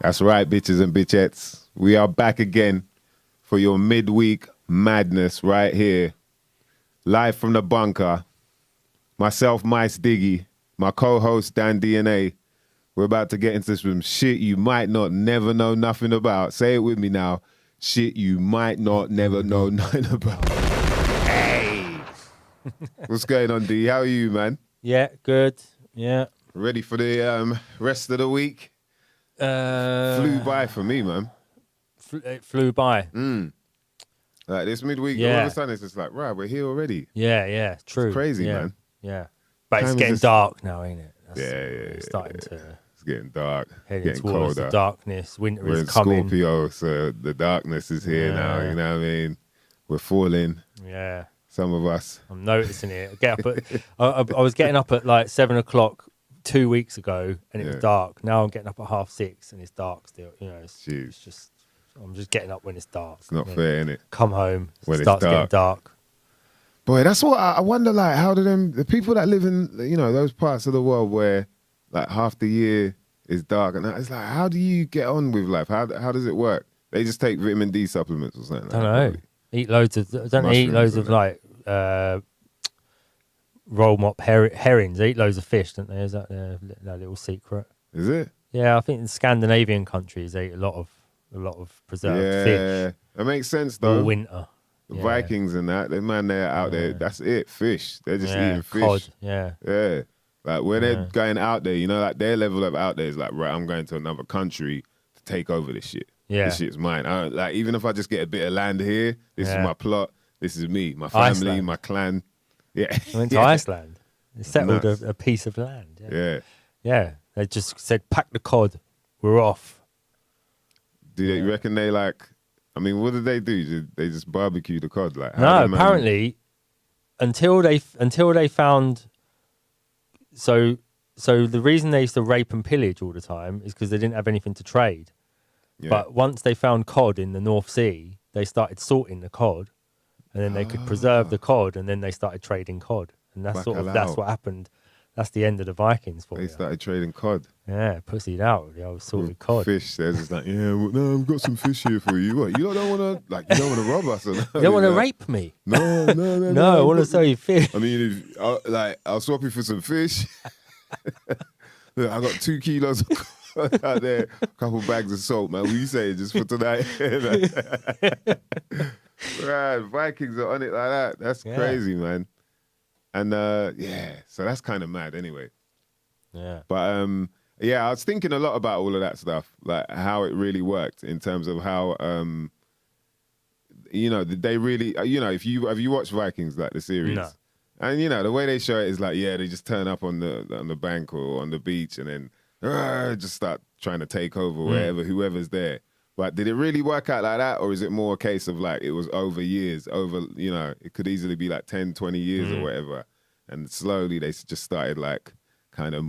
That's right, bitches and bitchettes. We are back again for your midweek madness right here. Live from the bunker. Myself, Mice Diggy. My co-host, Dan DNA. We're about to get into some shit you might not never know nothing about. Say it with me now. Shit you might not never know nothing about. Hey! What's going on, D? How are you, man? Yeah, good. Yeah. Ready for the rest of the week? Flew by for me, man. It flew by. Like this midweek, all of a sudden it's just like, right, we're here already. Yeah, true. It's crazy, yeah. man. Yeah. But it's Time is getting just- dark now, ain't it? Yeah. Starting to It's getting dark, head getting towards colder. the darkness. Winter We're is in coming. Scorpio, so the darkness is here now. You know what I mean? We're falling. Yeah. Some of us. I'm noticing it. I was getting up at like 7 o'clock 2 weeks ago and it was dark. Now I'm getting up at 6:30 and it's dark still. You know, it's just, I'm just getting up when it's dark. It's not fair, innit? Come home, When it it's starts getting dark. Boy, that's what I wonder. Like, how do the people that live in those parts of the world where like half the year is dark and it's like, how do you get on with life? How does it work? They just take vitamin D supplements or something. I don't know. Probably. Eat loads of. Don't they eat loads of like roll mop herrings? They eat loads of fish, don't they? Is that their little secret? Is it? Yeah, I think in Scandinavian countries they eat a lot of preserved fish. That makes sense though. All winter. The Vikings and that, the man they're out there, that's it, fish. They're just eating fish. Cod, yeah. Like when they're going out there, like their level of out there is like, right, I'm going to another country to take over this shit. Yeah. This shit's mine. Like even if I just get a bit of land here, this is my plot, this is me, my family, Iceland. my clan. Yeah. I went to Iceland. They settled a piece of land. Yeah. They just said, pack the cod, we're off. Do they reckon they like? I mean, what did they do? Did they just barbecue the cod? Like No, apparently, until they found. So the reason they used to rape and pillage all the time is because they didn't have anything to trade. Yeah. But once they found cod in the North Sea, they started salting the cod, and then they could preserve the cod, and then they started trading cod, and that's that's what happened. That's the end of the Vikings for They started trading cod. Yeah, pussied out. The old salted cod. Fish says it's like, no, I've got some fish here for you. What? You don't want to rob us? Or you don't want to rape me? No. No, I want to sell you fish. I mean, I'll swap you for some fish. Look, I got 2 kilos of cod out there, a couple bags of salt, man. What you say just for tonight? Right, Vikings are on it like that. That's crazy, man. And so that's kind of mad anyway. Yeah. But I was thinking a lot about all of that stuff, like how it really worked in terms of how did they really have you watched Vikings, like the series? No. And the way they show it is like, they just turn up on the bank or on the beach and then just start trying to take over whoever's there. But did it really work out like that, or is it more a case of like it was over years, it could easily be like 10, 20 years or whatever, and slowly they just started like kind of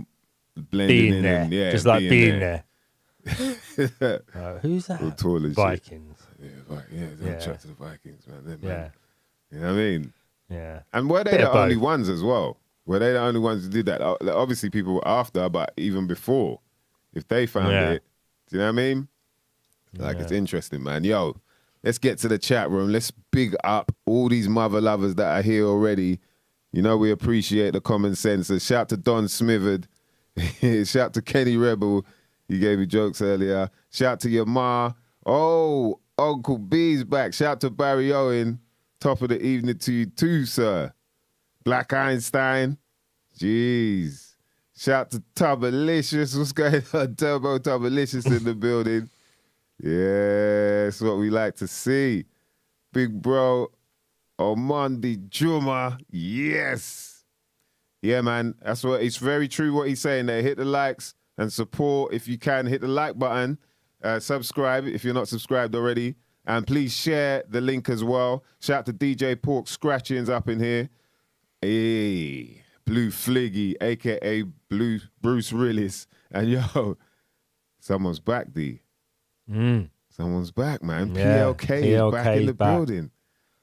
blending in there. And just like being there. Who's that? All tall as Vikings. Don't chat to the Vikings, man. You know what I mean? Yeah. And were they the only ones as well? Were they the only ones who did that? Obviously people were after, but even before, if they found it, do you know what I mean? Like, it's interesting, man. Yo, let's get to the chat room. Let's big up all these mother lovers that are here already. We appreciate the common sense. So shout to Don Smithered. Shout to Kenny Rebel. He gave me jokes earlier. Shout to your ma. Oh, Uncle B's back. Shout to Barry Owen. Top of the evening to you too, sir. Black Einstein. Jeez. Shout to Tubalicious. What's going on? Turbo Tubalicious in the building. Yeah, that's what we like to see. Big bro, Omandi Juma. Yes. Yeah, man. It's very true what he's saying there. Hit the likes and support if you can. Hit the like button. Subscribe if you're not subscribed already. And please share the link as well. Shout out to DJ Pork Scratchings up in here. Hey, Blue Fliggy, a.k.a. Blue Bruce Willis. And yo, someone's back, D. Someone's back, man. Yeah, PLK is back in the building.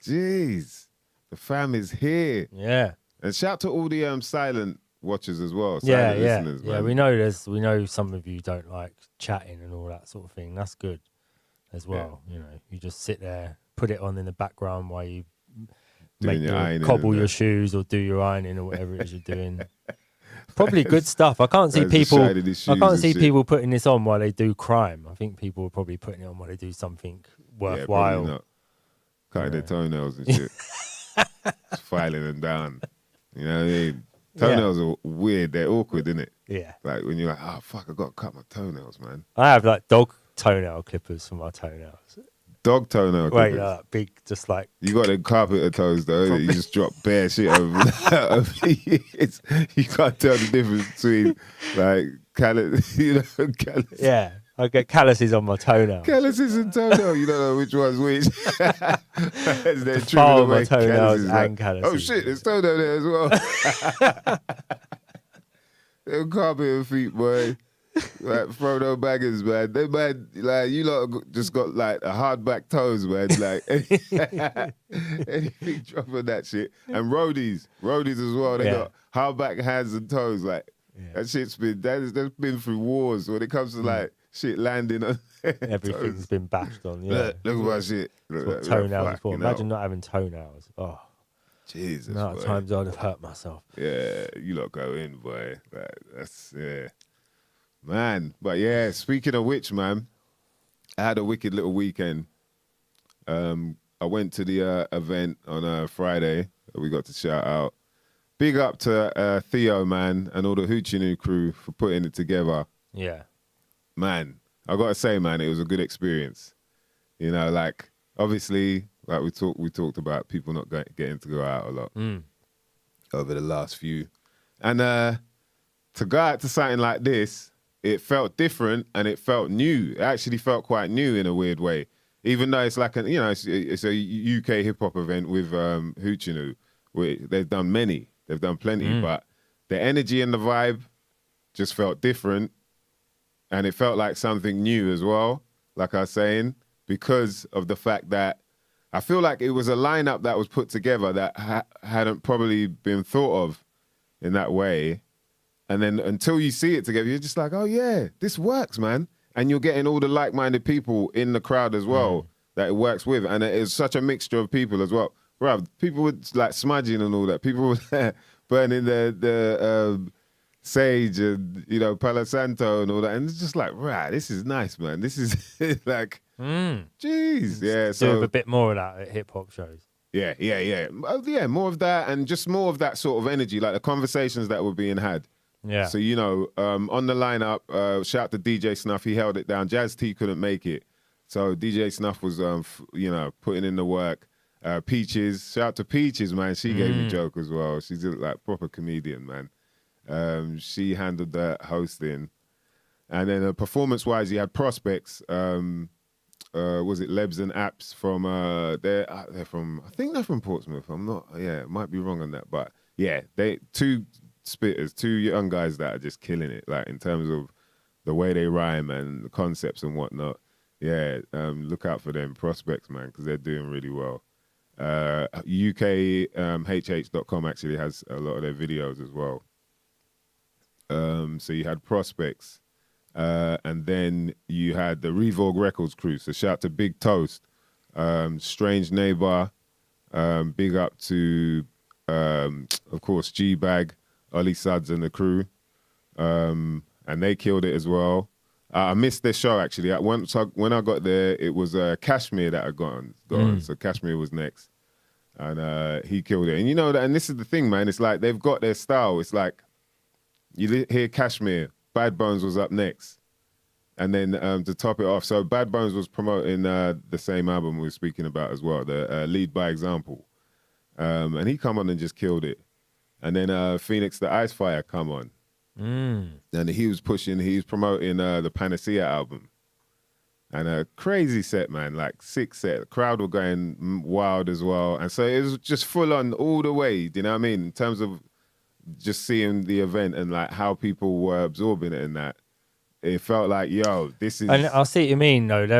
Jeez. The fam is here. Yeah. And shout to all the silent watchers as well, Yeah, silent listeners, man. we know some of you don't like chatting and all that sort of thing. That's good as well. You know, you just sit there, put it on in the background while you cobble your shoes or do your ironing or whatever it is you're doing. Probably good stuff. I can't see people putting this on while they do crime. I think people are probably putting it on while they do something worthwhile. Yeah, cutting their toenails and shit. Just filing them down. You know what I mean? Toenails are weird. They're awkward, isn't it? Yeah. Like when you're like, oh, fuck, I got to cut my toenails, man. I have like dog toenail clippers for my toenails. Dog toenail clippers? Wait, big, just like... You got the carpenter toes, though. You just drop bare shit over you can't tell the difference between, like, callus. Yeah. I get calluses on my toenails. Calluses and toenail. You don't know which one's which. They're trimming away my toenails and calluses. Oh shit, there's toenail there as well. They're carpenter feet, boy. Like Frodo Baggins, man. They man, like you lot just got like a hardback toes, man. Like anything dropping that shit. And roadies as well. They got hardback hands and toes. Like that shit's that's been through wars when it comes to like shit landing on everything's been bashed on. Yeah, look at my shit. What toenails for? Imagine not having toenails. Oh, Jesus. No, at times I'd have hurt myself. Yeah, you lot go in, boy. That's man. But yeah, speaking of which, man, I had a wicked little weekend. I went to the event on Friday that we got to shout out. Big up to Theo, man, and all the Hoochie New crew for putting it together. Yeah. Man, I got to say, man, it was a good experience. You know, like, obviously, like we talked about people not getting to go out a lot over the last few. And to go out to something like this, it felt different and it felt new. It actually felt quite new in a weird way. Even though it's like, it's a UK hip-hop event with Hoochie New. They've done many. They've done plenty. But the energy and the vibe just felt different. And it felt like something new as well, like I was saying, because of the fact that I feel like it was a lineup that was put together that hadn't probably been thought of in that way. And then until you see it together, you're just like, oh, yeah, this works, man. And you're getting all the like-minded people in the crowd as well that it works with. And it is such a mixture of people as well. Bruv, people were like smudging and all that. People were burning the sage and, Palo Santo and all that. And it's just like, right, this is nice, man. This is like, jeez. Yeah, so do a bit more of that at hip-hop shows. Yeah. Oh, yeah, more of that and just more of that sort of energy, like the conversations that were being had. Yeah. So, on the lineup, shout out to DJ Snuff. He held it down. Jazz T couldn't make it. So DJ Snuff was, putting in the work. Peaches, shout out to Peaches, man. She gave me joke as well. She's a proper comedian, man. She handled that hosting. And then performance-wise, you had Prospects. Was it Lebs and Apps from, they're from, I think they're from Portsmouth. It might be wrong on that. But yeah, two spitters, two young guys that are just killing it, like in terms of the way they rhyme and the concepts and whatnot. Yeah, look out for them, Prospects, man, because they're doing really well. UKHH.com actually has a lot of their videos as well. So you had Prospects, and then you had the Revogue Records crew. So shout out to Big Toast, Strange Neighbor, big up to, of course, G-Bag, Ollie Suds and the crew, and they killed it as well. I missed their show, actually. When I got there, it was Kashmir that I got on. So Kashmir was next. And he killed it. And and this is the thing, man. It's like they've got their style. It's like you hear Kashmir, Bad Bones was up next. And then to top it off, so Bad Bones was promoting the same album we were speaking about as well, the Lead by Example. And he come on and just killed it. And then Phoenix Da Icefire come on. And he was promoting the Panacea album. And a crazy set, man, like sick set. The crowd were going wild as well. And so it was just full on all the way, do you know what I mean? In terms of just seeing the event and like how people were absorbing it and that. It felt like, yo, this is... And I see what you mean, though. They've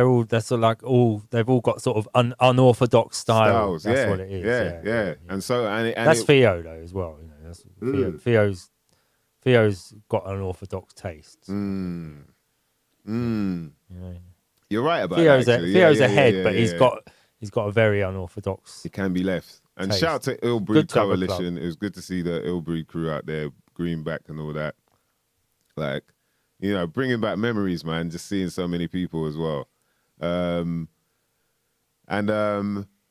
all got sort of unorthodox styles. That's what it is. Yeah. And so... and that's Theo, though, as well. Theo's Theo's got an orthodox taste. Mm. Yeah. You're right about Theo's that. Actually. Theo's ahead, but he's got a very unorthodox. It can be left. And taste. shout out to Ilbury Good to have a Coalition. It was good to see the Ilbury crew out there, Greenback and all that. Like, you know, bringing back memories, man. Just seeing so many people as well.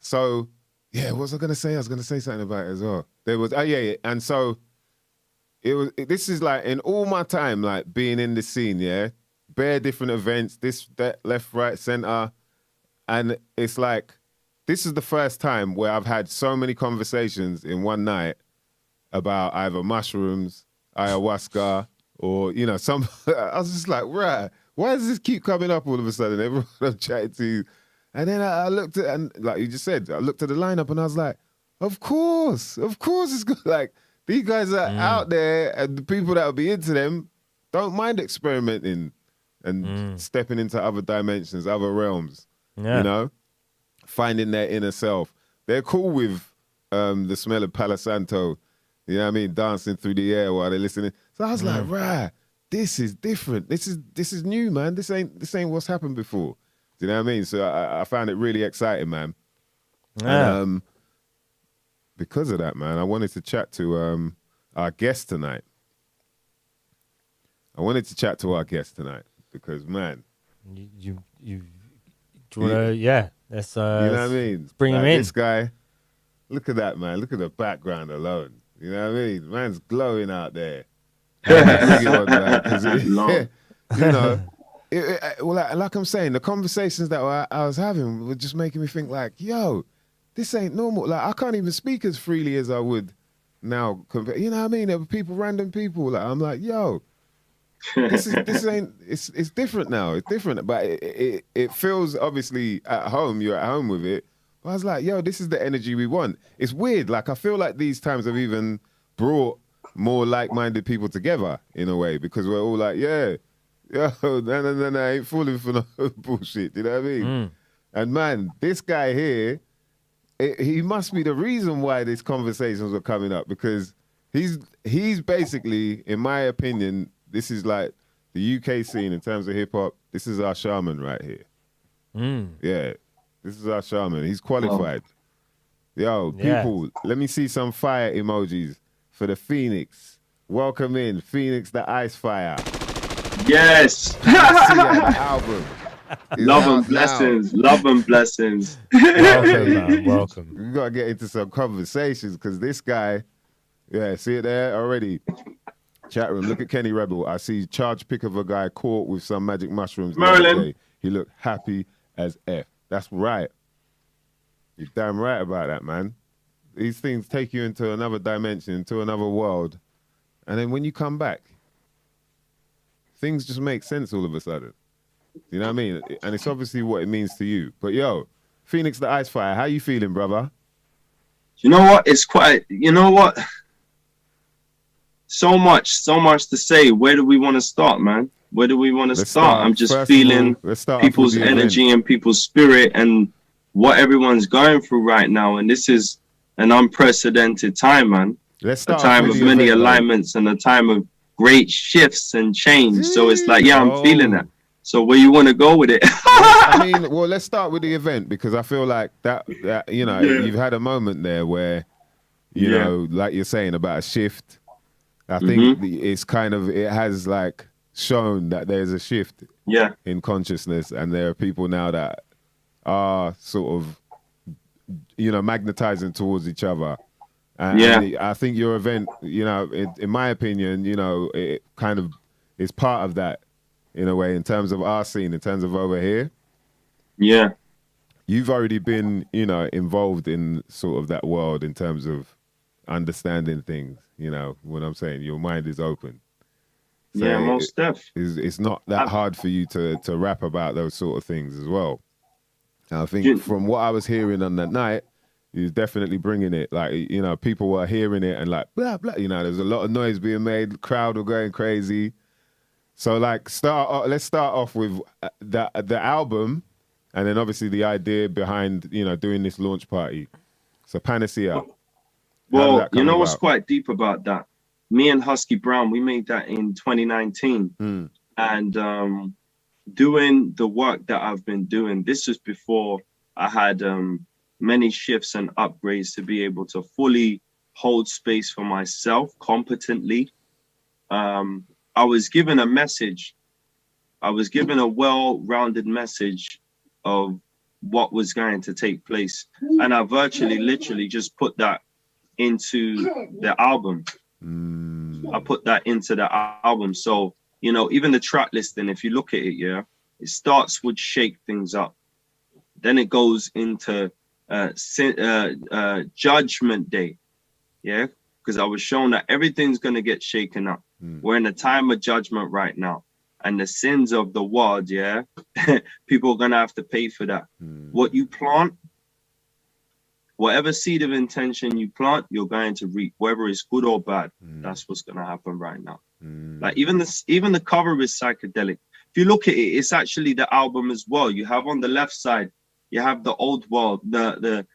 So yeah, what was I gonna say? I was gonna say something about it as well. There was and so it was. This is like in all my time, like being in the scene, yeah, bare different events, this, that, left, right, center, and it's like this is the first time where I've had so many conversations in one night about either mushrooms, ayahuasca, or you know, some. I was just like, right, why does this keep coming up all of a sudden? Everyone I'm chatting to. And then I looked at, and like you just said, I looked at the lineup and I was like, of course it's good. Like, these guys are out there and the people that will be into them don't mind experimenting and stepping into other dimensions, other realms, you know, finding their inner self. They're cool with the smell of Palo Santo, you know what I mean, dancing through the air while they're listening. So I was like, right, this is different. This is new, man. This ain't what's happened before. Do you know what I mean? So I found it really exciting, man. Yeah. And because of that, man, I wanted to chat to our guest tonight. Because, man. You do you want to, let's, you know what I mean? Let's bring him in. This guy, look at that, man. Look at the background alone. You know what I mean? Man's glowing out there. You know, well, like I'm saying, the conversations that I was having were just making me think like, yo, this ain't normal. Like, I can't even speak as freely as I would now. You know what I mean? There were people, random people. Like, I'm like, yo, this ain't. It's different now. It's different, but it feels obviously at home. You're at home with it. But I was like, yo, this is the energy we want. It's weird. Like, I feel like these times have even brought more like-minded people together in a way, because we're all like, yeah. Yo, no, I ain't falling for no bullshit. You know what I mean? And man, this guy here, he must be the reason why these conversations were coming up, because he's basically, in my opinion, this is like the UK scene in terms of hip hop. This is our shaman right here. Yeah, this is our shaman. He's qualified. Yo, people, let me see some fire emojis for the Phoenix. Welcome in, Phoenix Da Icefire. Yes. Album. Love and blessings. Love and blessings. Welcome, man. Welcome. We gotta get into some conversations, because this guy, see it there already. Chat room. Look at Kenny Rebel. I see charge pic of a guy caught with some magic mushrooms. Merlin. He looked happy as F. That's right. You're damn right about that, man. These things take you into another dimension, into another world, and then when you come back, things just make sense all of a sudden. You know what I mean? And it's obviously what it means to you. But yo, Phoenix Da Icefire, how you feeling, brother? You know what? It's quite, you know what? So much to say. Where do we want to start, man? Where do we want to start? I'm just feeling people's energy and people's spirit and what everyone's going through right now. And this is an unprecedented time, man. Let's start a time of many alignments and a time of great shifts and change. So it's like, I'm feeling that. So where you want to go with it? I mean, well, let's start with the event, because I feel like that you know, you've had a moment there where, you know, like you're saying about a shift. I think it's kind of, it has like shown that there's a shift in consciousness, and there are people now that are sort of, you know, magnetizing towards each other. And I think your event, you know, in my opinion, you know, it kind of is part of that in a way, in terms of our scene, in terms of over here. Yeah. You've already been, you know, involved in sort of that world in terms of understanding things, you know, what I'm saying. Your mind is open. So most stuff. It's not that hard for you to rap about those sort of things as well. And I think from what I was hearing on that night, he was definitely bringing it. Like, you know, people were hearing it and like, blah, blah. You know, there's a lot of noise being made. The crowd were going crazy. So, like, let's start off with the album, and then obviously the idea behind, you know, doing this launch party. So, Panacea. Well, you know what's quite deep about that? me and Husky Brown, we made that in 2019. And doing the work that I've been doing, this was before I had many shifts and upgrades to be able to fully hold space for myself competently. I was given a message. I was given a well-rounded message of what was going to take place. And I literally just put that into the album. I put that into the album. So, you know, even the track listing, if you look at it, yeah, it starts with Shake Things Up. Then it goes into Judgment Day. Yeah, because I was shown that everything's going to get shaken up. We're in a time of judgment right now. And the sins of the world, yeah, people are going to have to pay for that. What you plant, whatever seed of intention you plant, you're going to reap, whether it's good or bad. That's what's going to happen right now. Like even the cover is psychedelic. If you look at it, it's actually the album as well. You have on the left side, you have the old world, the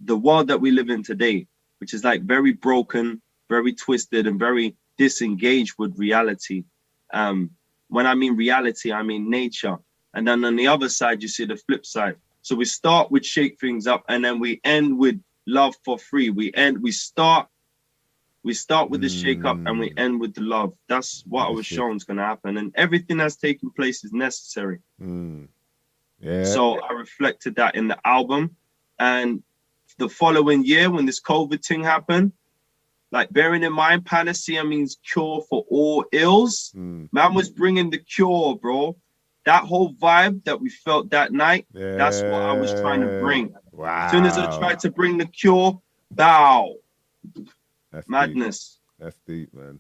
world that we live in today, which is like very broken, very twisted, and very disengaged with reality. When I mean reality, I mean nature. And then on the other side, you see the flip side. So we start with Shake Things Up, and then we end with Love for Free. We start with the shake up, and we end with the love. That's what I was shown is going to happen. And everything that's taking place is necessary. Yeah. So I reflected that in the album. And the following year, when this COVID thing happened, like bearing in mind, panacea means cure for all ills. Man was bringing the cure, bro. That whole vibe that we felt that night, that's what I was trying to bring. Wow. As soon as I tried to bring the cure, bow. That's madness. Deep. That's deep, man.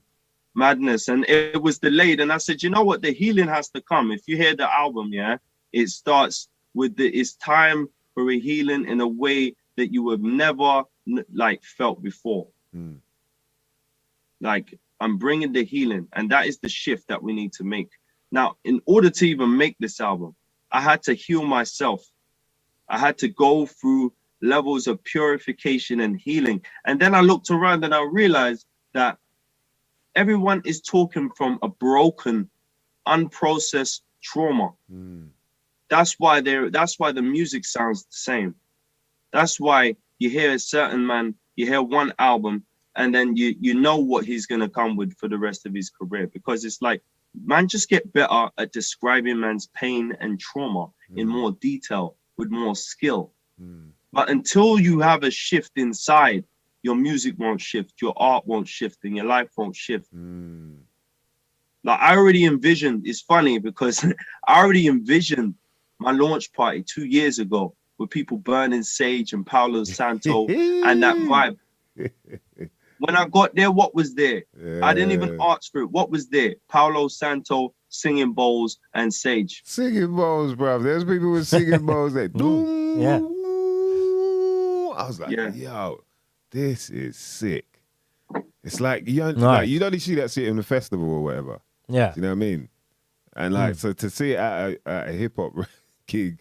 Madness. And it was delayed. And I said, you know what? The healing has to come. If you hear the album, yeah, it starts with it's time for a healing in a way that you have never like felt before. Like I'm bringing the healing, and that is the shift that we need to make. Now, in order to even make this album, I had to heal myself. I had to go through levels of purification and healing. And then I looked around and I realized that everyone is talking from a broken, unprocessed trauma. That's why the music sounds the same. That's why you hear a certain man, you hear one album, and then you know what he's gonna come with for the rest of his career, because it's like, man, just get better at describing man's pain and trauma in more detail with more skill. But until you have a shift inside, your music won't shift, your art won't shift, and your life won't shift. Like I already envisioned, it's funny because I already envisioned my launch party 2 years ago with people burning sage and Palo Santo and that vibe. When I got there, what was there? I didn't even ask for it. What was there? Palo Santo, singing bowls, and sage. Singing bowls, bro. There's people with singing bowls that Yeah. I was like, yo, this is sick. It's like you don't see that shit in the festival or whatever. Yeah. Do you know what I mean? And like, so to see it at a hip hop gig,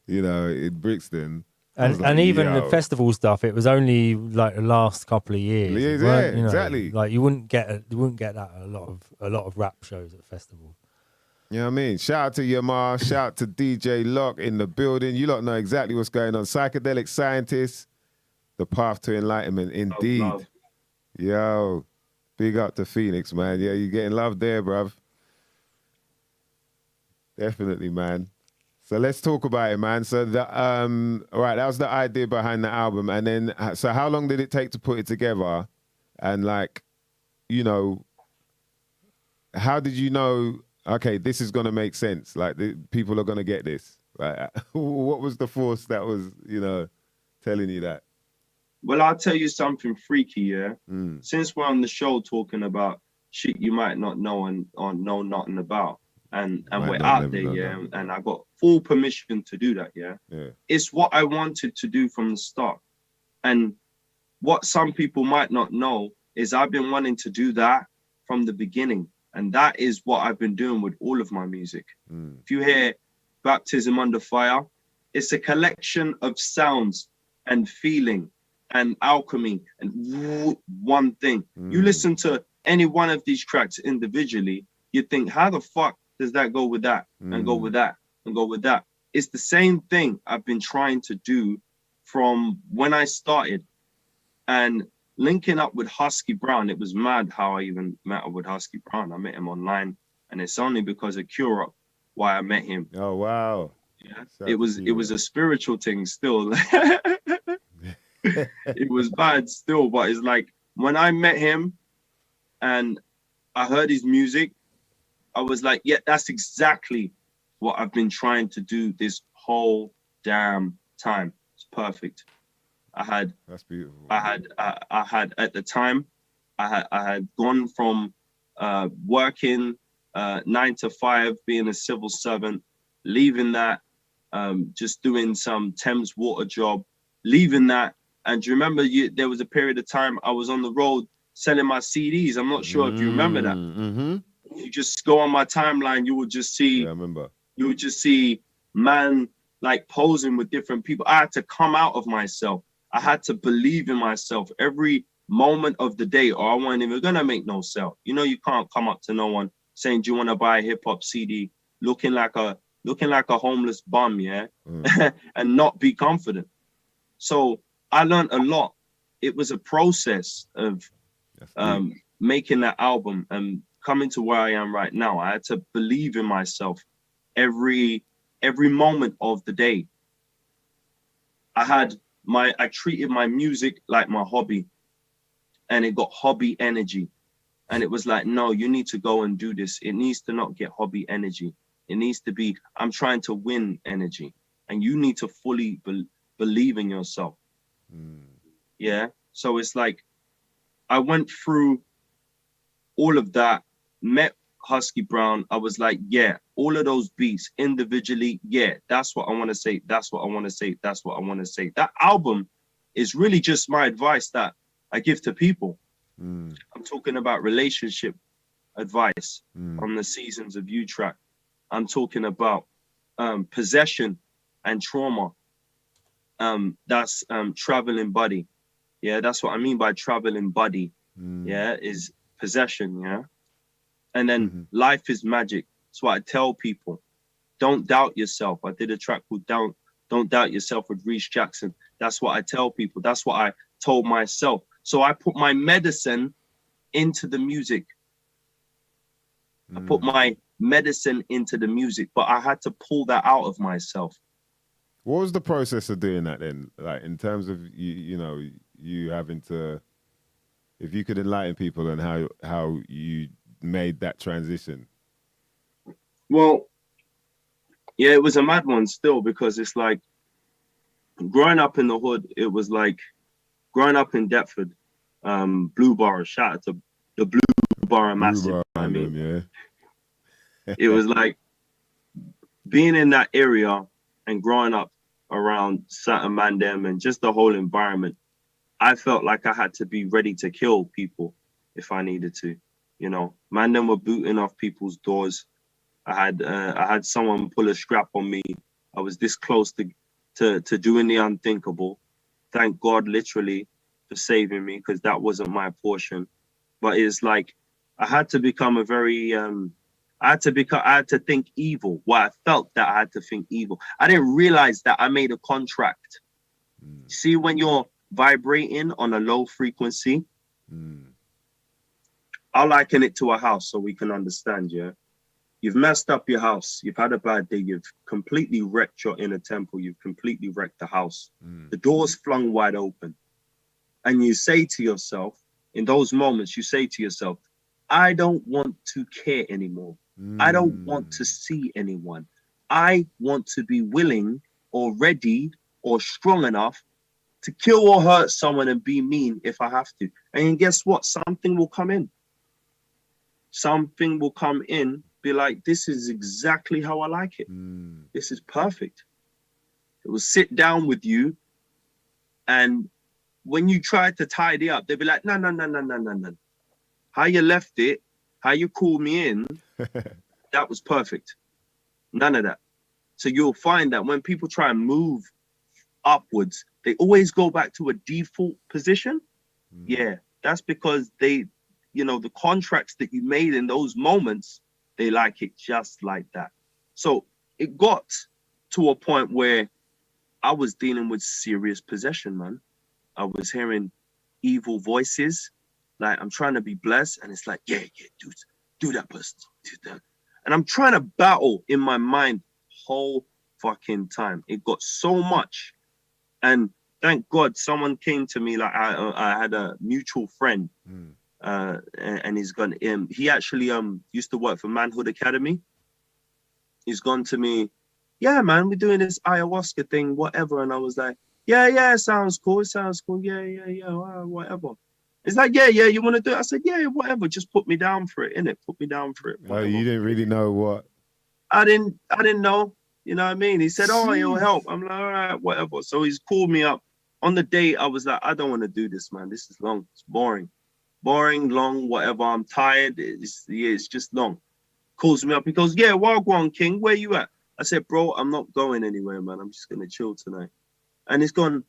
you know, in Brixton. And even the festival stuff, it was only like the last couple of years. Yeah, exactly. Like you wouldn't get that at a lot of rap shows at festivals. You know what I mean? Shout out to Yamar, shout out to DJ Lock in the building. You lot know exactly what's going on. Psychedelic Scientists, the path to enlightenment, indeed. Oh, yo, big up to Phoenix, man. Yeah, you're getting love there, bruv. Definitely, man. So let's talk about it, man. So all right, that was the idea behind the album. And then, so how long did it take to put it together? And like, you know, how did you know, okay, this is going to make sense? Like people are going to get this. Like, what was the force that was, you know, telling you that? Well, I'll tell you something freaky, yeah? Since we're on the show talking about shit you might not know or know nothing about, and we're out there, yeah, and I got full permission to do that, yeah? It's what I wanted to do from the start. And what some people might not know is I've been wanting to do that from the beginning. And that is what I've been doing with all of my music. If you hear Baptism Under Fire, it's a collection of sounds and feeling and alchemy and one thing. You listen to any one of these tracks individually, you think, how the fuck does that go with that and go with that and go with that? It's the same thing I've been trying to do from when I started. And linking up with Husky Brown, it was mad how I even met up with Husky Brown. I met him online, and it's only because of Cure Up why I met him. Oh wow! Yeah, it was a spiritual thing still. It was bad still, but it's like when I met him and I heard his music, I was like, yeah, that's exactly what I've been trying to do this whole damn time. It's perfect. That's beautiful. I had at the time, I had gone from working 9 to 5, being a civil servant, leaving that, just doing some Thames water job, leaving that. And do you remember there was a period of time I was on the road selling my CDs? I'm not sure if you remember that. If you just go on my timeline, you would just see. Yeah, I remember. You would just see man like posing with different people. I had to come out of myself. I had to believe in myself every moment of the day, or I wasn't even gonna make no sale. You know, you can't come up to no one saying, "Do you want to buy a hip hop CD?" looking like a homeless bum, yeah, and not be confident. So I learned a lot. It was a process of making that album and coming to where I am right now. I had to believe in myself every moment of the day. I treated my music like my hobby, and it got hobby energy. And it was like, no, you need to go and do this. It needs to not get hobby energy. It needs to be, I'm trying to win energy. And you need to fully believe in yourself. Yeah. So it's like, I went through all of that, met Husky Brown. I was like, yeah, all of those beats individually, yeah, that's what I want to say. That's what I want to say. That's what I want to say. That album is really just my advice that I give to people. I'm talking about relationship advice on the Seasons of You track. I'm talking about possession and trauma. That's traveling buddy. Yeah, that's what I mean by traveling buddy. Yeah, is possession. Yeah. And then life is magic. That's what I tell people. Don't doubt yourself. I did a track called Don't Doubt Yourself with Reese Jackson. That's what I tell people. That's what I told myself. So I put my medicine into the music. I put my medicine into the music, but I had to pull that out of myself. What was the process of doing that then? Like in terms of you having to, if you could enlighten people on how you made that transition. Well, yeah, it was a mad one still, because it's like growing up in the hood, it was like growing up in Deptford, Blue Borough, shout out to the Blue Borough Massive. It was like being in that area and growing up around certain man them and just the whole environment. I felt like I had to be ready to kill people if I needed to. You know, man them were booting off people's doors. I had someone pull a strap on me. I was this close to doing the unthinkable. Thank God, literally, for saving me, because that wasn't my portion. But it's like I had to become a very I had to think evil. Well, I felt that I had to think evil. I didn't realize that I made a contract. See, when you're vibrating on a low frequency, I'll liken it to a house so we can understand, yeah? You've messed up your house. You've had a bad day. You've completely wrecked your inner temple. You've completely wrecked the house. The door's flung wide open. And you say to yourself, in those moments, you say to yourself, I don't want to care anymore. I don't want to see anyone. I want to be willing or ready or strong enough to kill or hurt someone and be mean if I have to. And guess what? Something will come in. Something will come in, be like, this is exactly how I like it. This is perfect. It will sit down with you, and when you try to tidy up, they'll be like, no. How you left it, how you called me in, that was perfect. None of that. So you'll find that when people try and move upwards, they always go back to a default position. Yeah, that's because they, you know, the contracts that you made in those moments, they like it just like that. So it got to a point where I was dealing with serious possession, man. I was hearing evil voices, like I'm trying to be blessed, and it's like, yeah, dude, do that person, do that. And I'm trying to battle in my mind whole fucking time. It got so much. And thank God someone came to me, like I had a mutual friend, and he's gone, he actually used to work for Manhood Academy. He's gone to me, yeah, man, we're doing this ayahuasca thing, whatever. And I was like, yeah, it sounds cool. Yeah, whatever. It's like, yeah, you want to do it? I said, yeah, whatever. Just put me down for it, innit? Put me down for it. Oh, you didn't really know what? I didn't know. You know what I mean? He said, oh, it'll help. I'm like, all right, whatever. So he's called me up. On the date, I was like, I don't want to do this, man. This is long. It's boring, long, whatever. I'm tired. It's just long. Calls me up. He goes, yeah, Wagwan King, where you at? I said, bro, I'm not going anywhere, man. I'm just going to chill tonight. And he's gone,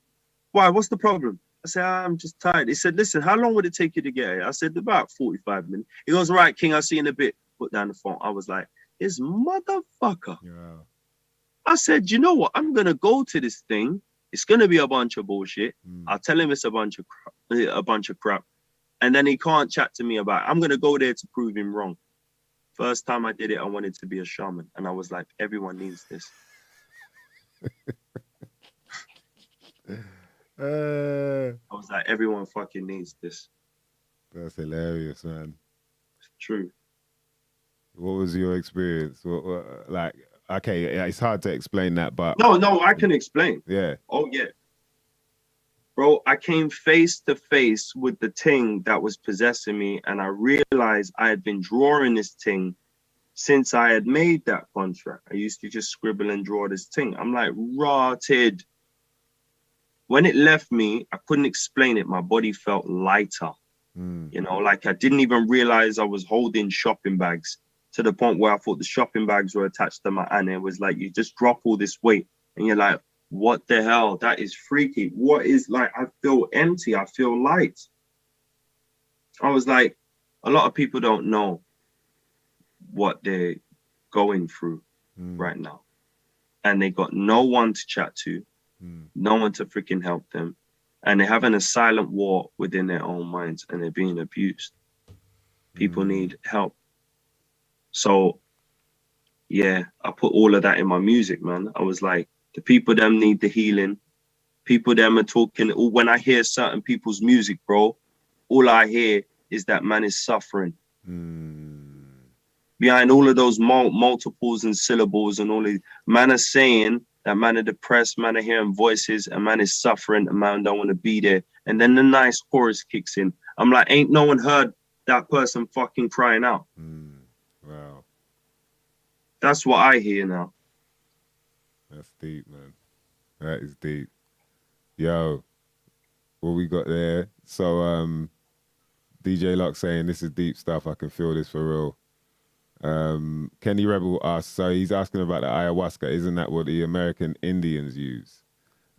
why? What's the problem? I said, I'm just tired. He said, listen, how long would it take you to get here? I said, about 45 minutes. He goes, right, King, I'll see you in a bit. Put down the phone. I was like, this motherfucker. Yeah. I said, you know what? I'm going to go to this thing. It's going to be a bunch of bullshit. I'll tell him it's a bunch of crap. And then he can't chat to me about it. I'm going to go there to prove him wrong. First time I did it, I wanted to be a shaman. And I was like, everyone needs this. I was like, everyone fucking needs this. That's hilarious, man. It's true. What was your experience? Like, okay, it's hard to explain that, but... No, I can explain. Yeah. Oh, yeah. Bro, I came face to face with the thing that was possessing me, and I realized I had been drawing this thing since I had made that contract. I used to just scribble and draw this thing. I'm like, rotted. When it left me, I couldn't explain it. My body felt lighter. You know, like I didn't even realize I was holding shopping bags, to the point where I thought the shopping bags were attached to my hand. It was like, you just drop all this weight and you're like, what the hell? That is freaky. What is, like, I feel empty. I feel light. I was like, a lot of people don't know what they're going through right now. And they got no one to chat to, no one to freaking help them. And they're having a silent war within their own minds, and they're being abused. People need help. So, yeah, I put all of that in my music, man. I was like, the people them need the healing. People them are talking. When I hear certain people's music, bro, all I hear is that man is suffering. Behind all of those multiples and syllables and all these, man are saying that man are depressed, man are hearing voices, and man is suffering, and man don't want to be there. And then the nice chorus kicks in. I'm like, ain't no one heard that person fucking crying out. Wow. That's what I hear now. That's deep, man. That is deep. Yo, what we got there? So, DJ Lock saying, this is deep stuff. I can feel this for real. Kenny Rebel asks, so he's asking about the ayahuasca. Isn't that what the American Indians use?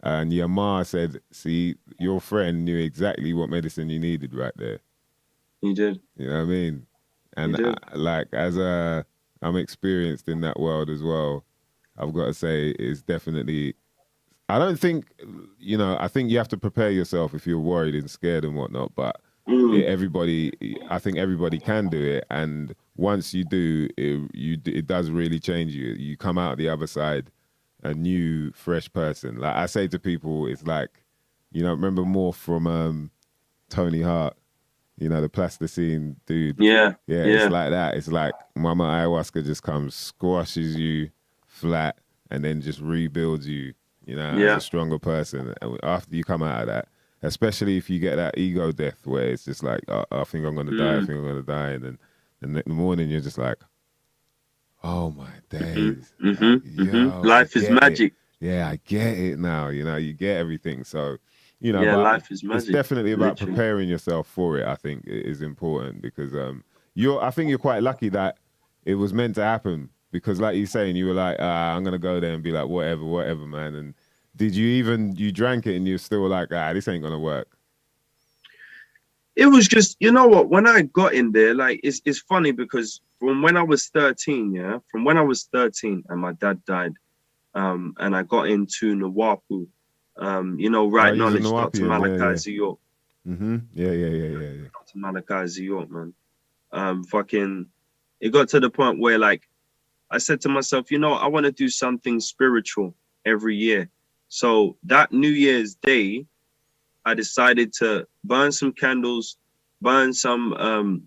And Yamar said, see, your friend knew exactly what medicine you needed right there. He did. You know what I mean? And I'm experienced in that world as well. I've got to say, it's definitely, I don't think, you know, I think you have to prepare yourself if you're worried and scared and whatnot, but I think everybody can do it. And once you do, it does really change you. You come out the other side a new, fresh person. Like I say to people, it's like, you know, remember more from Tony Hart, you know, the plasticine dude. Yeah. It's like that. It's like Mama Ayahuasca just comes, squashes you flat, and then just rebuilds you, you know, as a stronger person. And after you come out of that, especially if you get that ego death where it's just like, oh, I think I'm going to die, I think I'm going to die. And then in the morning, you're just like, oh my days. Yo, life is magic. Yeah, I get it now. You know, you get everything. So, you know, life is magic. It's definitely about preparing yourself for it. I think it is important because I think you're quite lucky that it was meant to happen, because like you're saying, you were like, I'm going to go there and be like, whatever, man. did you drank it and you're still like, this ain't gonna work? It was just, you know what, when I got in there, like, it's funny because from when I was 13, and my dad died, and I got into Nawapu, right knowledge, Dr. Malachi Ziyork. Yeah. Dr. Malachi Ziyork, man. It got to the point where, like, I said to myself, I want to do something spiritual every year. So that New Year's Day, I decided to burn some candles, burn some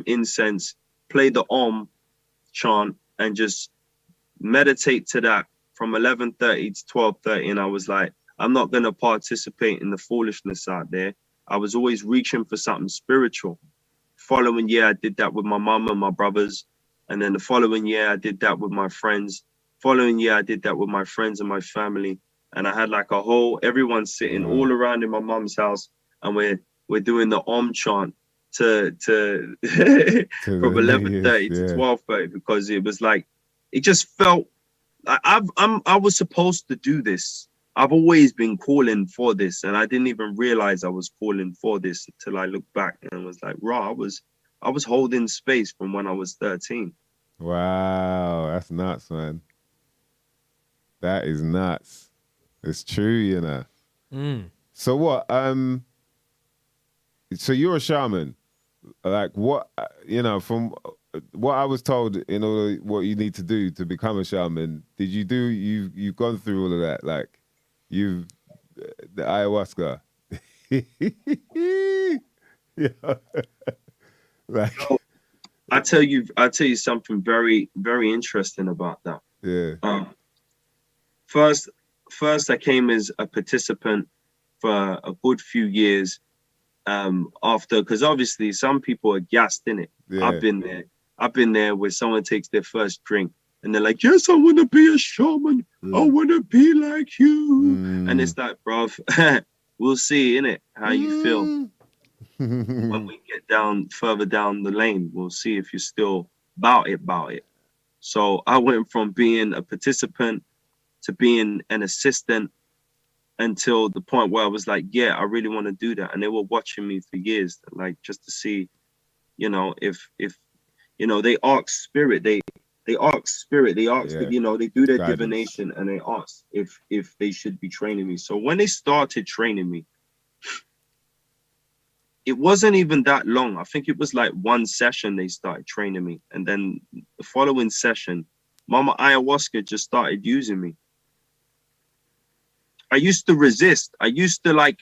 incense, play the Om chant, and just meditate to that from 11:30 to 12:30. And I was like, I'm not going to participate in the foolishness out there. I was always reaching for something spiritual. Following year, I did that with my mom and my brothers. And then the following year, I did that with my friends. Following year, I did that with my friends and my family. And I had like everyone sitting all around in my mom's house, and we're doing the Om chant to from 11:30 to 12:30, because it was like, it just felt like I was supposed to do this. I've always been calling for this, and I didn't even realize I was calling for this until I looked back and was like, raw, I was holding space from when I was 13. Wow, that's nuts, man. That is nuts. It's true, So what? So you're a shaman. Like what? From what I was told, what you need to do to become a shaman. Did you do? You've gone through all of that. Like the ayahuasca. Yeah. Like. I tell you something very, very interesting about that. Yeah. First, I came as a participant for a good few years. After, because obviously some people are gassed in it. Yeah. I've been there where someone takes their first drink and they're like, yes, I want to be a shaman. I want to be like you. And it's like, bruv, we'll see, innit, how you feel. When we get further down the lane, we'll see if you're still about it. So I went from being a participant to being an assistant until the point where I was like, yeah, I really want to do that. And they were watching me for years, like, just to see, if they ask spirit, they do their divination, and they ask if they should be training me. So when they started training me, it wasn't even that long. I think it was like one session they started training me. And then the following session, Mama Ayahuasca just started using me. I used to resist. I used to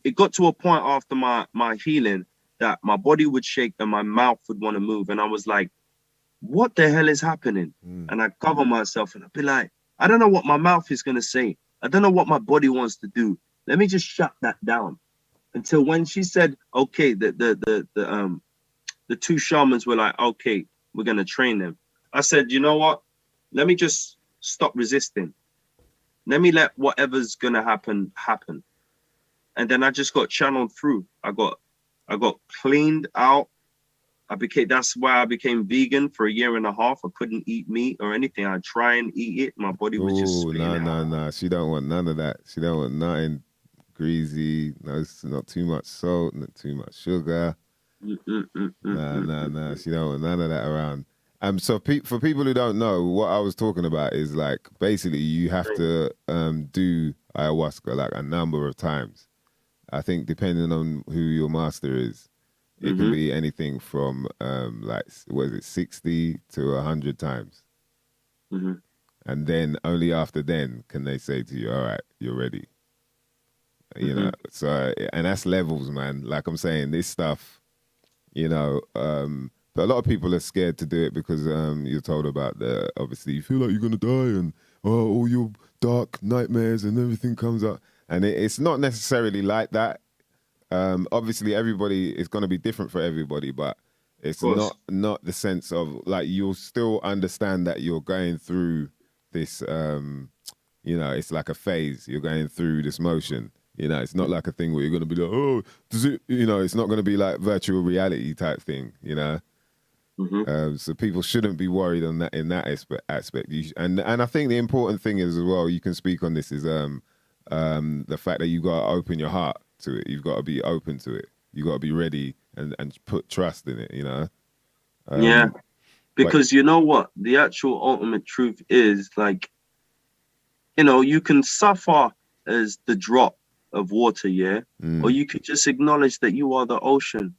it got to a point after my healing that my body would shake and my mouth would want to move. And I was like, what the hell is happening? And I'd cover myself and I'd be like, I don't know what my mouth is going to say. I don't know what my body wants to do. Let me just shut that down. Until when she said, okay, the two shamans were like, okay, we're going to train them. I said, you know what? Let me just stop resisting. Let me let whatever's going to happen. And then I just got channeled through. I got cleaned out. That's why I became vegan for a year and a half. I couldn't eat meat or anything. I'd try and eat it. My body was just spinning out. No. She don't want none of that. She don't want nothing greasy. No, it's not too much salt, not too much sugar. Nah. She don't want none of that around. So for people who don't know, what I was talking about is like basically you have to do ayahuasca like a number of times. I think depending on who your master is, it can be anything from 60 to 100 times. And then only after then can they say to you, all right, you're ready. So, and that's levels, man. Like I'm saying, this stuff, but a lot of people are scared to do it because you're told about obviously you feel like you're going to die and all your dark nightmares and everything comes up. And it's not necessarily like that. Obviously, everybody is going to be different for everybody, but it's not the sense of like you'll still understand that you're going through this, it's like a phase. You're going through this motion. It's not like a thing where you're going to be like, oh, does it, it's not going to be like virtual reality type thing, So people shouldn't be worried on that in that aspect. And I think the important thing is as well, you can speak on this, is the fact that you got to open your heart to it. You've got to be open to it. You got to be ready and put trust in it, you know? Yeah, because you know what? The actual ultimate truth is, like, you know, you can suffer as the drop of water, yeah? Or you could just acknowledge that you are the ocean.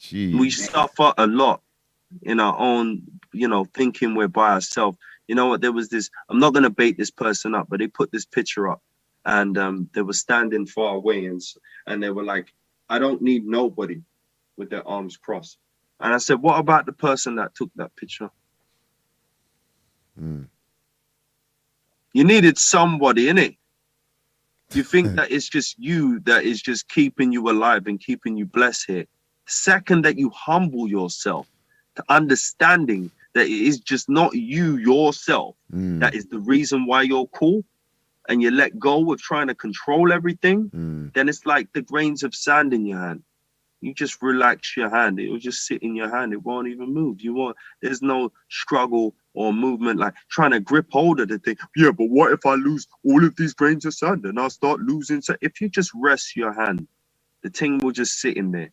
Jeez. We suffer a lot in our own, you know, thinking we're by ourselves. You know what? There was this, I'm not going to bait this person up, but they put this picture up, and they were standing far away, and they were like, I don't need nobody, with their arms crossed. And I said, what about the person that took that picture? You needed somebody, innit? You think that it's just you that is just keeping you alive and keeping you blessed here. The second that you humble yourself to understanding that it is just not you yourself, that is the reason why you're cool, and you let go of trying to control everything, then it's like the grains of sand in your hand. You just relax your hand. It will just sit in your hand. It won't even move. There's no struggle or movement, like trying to grip hold of the thing. Yeah, but what if I lose all of these grains of sand and I'll start losing? So if you just rest your hand, the thing will just sit in there.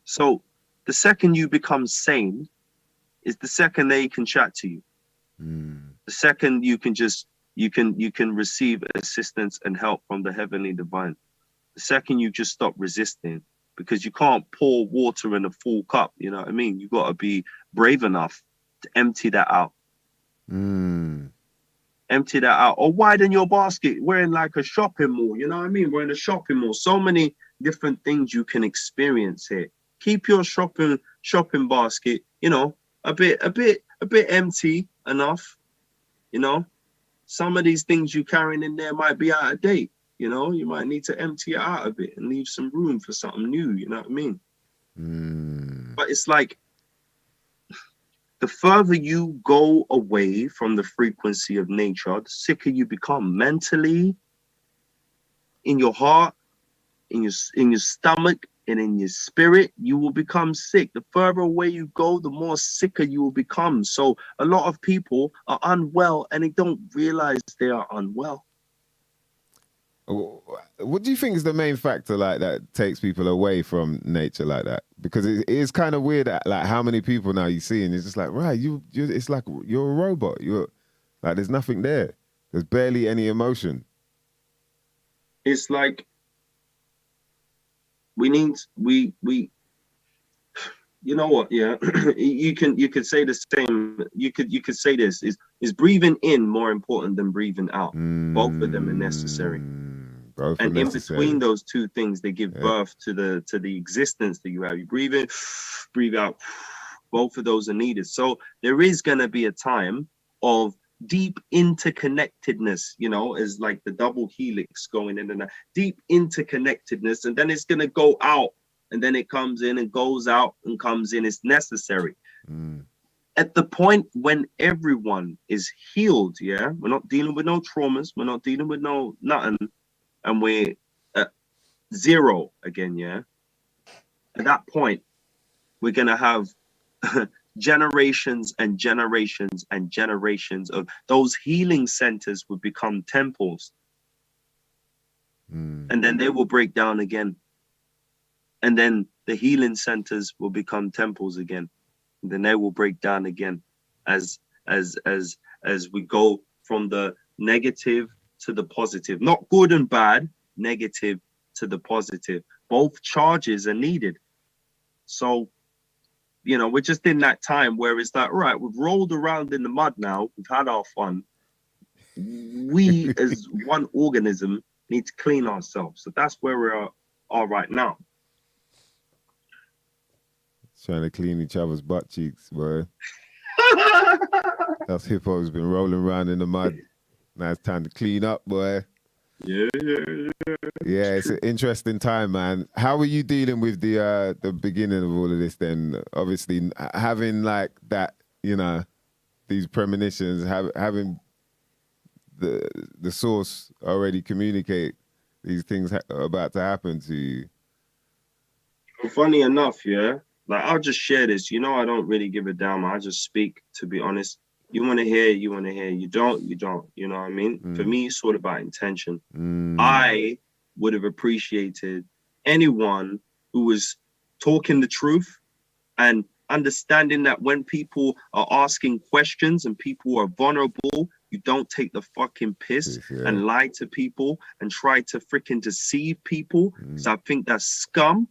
So the second you become sane is the second they can chat to you. The second you can just, you can receive assistance and help from the heavenly divine. The second you just stop resisting. Because you can't pour water in a full cup, you know what I mean? You got to be brave enough to empty that out. Empty that out. Or widen your basket. We're in like a shopping mall, you know what I mean? We're in a shopping mall. So many different things you can experience here. Keep your shopping basket, you know, a bit empty enough, you know? Some of these things you carrying in there might be out of date. You know, you might need to empty it out a bit and leave some room for something new, you know what I mean? But it's like, the further you go away from the frequency of nature, the sicker you become mentally, in your heart, in your stomach, and in your spirit. You will become sick. The further away you go, the more sicker you will become. So a lot of people are unwell and they don't realize they are unwell. What do you think is the main factor like that takes people away from nature like that? Because it is kind of weird, like how many people now you see, and it's just like, right, it's like you're a robot. You're like, there's nothing there. There's barely any emotion. It's like we you know what? Yeah, you could say the same. You could say this is breathing in more important than breathing out. Both of them are necessary. And in between those two things, they give birth to the existence that you have. You breathe in, breathe out. Both of those are needed. So there is going to be a time of deep interconnectedness, you know, as like the double helix going in and out. Deep interconnectedness, and then it's going to go out, and then it comes in and goes out and comes in. It's necessary. At the point when everyone is healed, yeah, we're not dealing with no traumas, we're not dealing with no nothing, and we're at zero again, yeah. At that point, we're gonna have generations and generations and generations of those healing centers will become temples, and then they will break down again, and then the healing centers will become temples again, and then they will break down again, as we go from the negative to the positive, not good and bad, negative to the positive. Both charges are needed. So, you know, we're just in that time where it's like, right, we've rolled around in the mud now, we've had our fun. We as one organism need to clean ourselves. So that's where we are right now. Trying to clean each other's butt cheeks, boy. That's Hippo's been rolling around in the mud. Now it's time to clean up, boy. Yeah, it's an interesting time, man. How are you dealing with the beginning of all of this then? Obviously, having like that, you know, these premonitions, having the source already communicate these things are about to happen to you. Funny enough, yeah, like I'll just share this. You know, I don't really give a damn. I just speak, to be honest. You want to hear, you want to hear. You don't, you don't. You know what I mean? For me, it's all about intention. I would have appreciated anyone who was talking the truth and understanding that when people are asking questions and people are vulnerable, you don't take the fucking piss and lie to people and try to freaking deceive people. Because I think that's scum.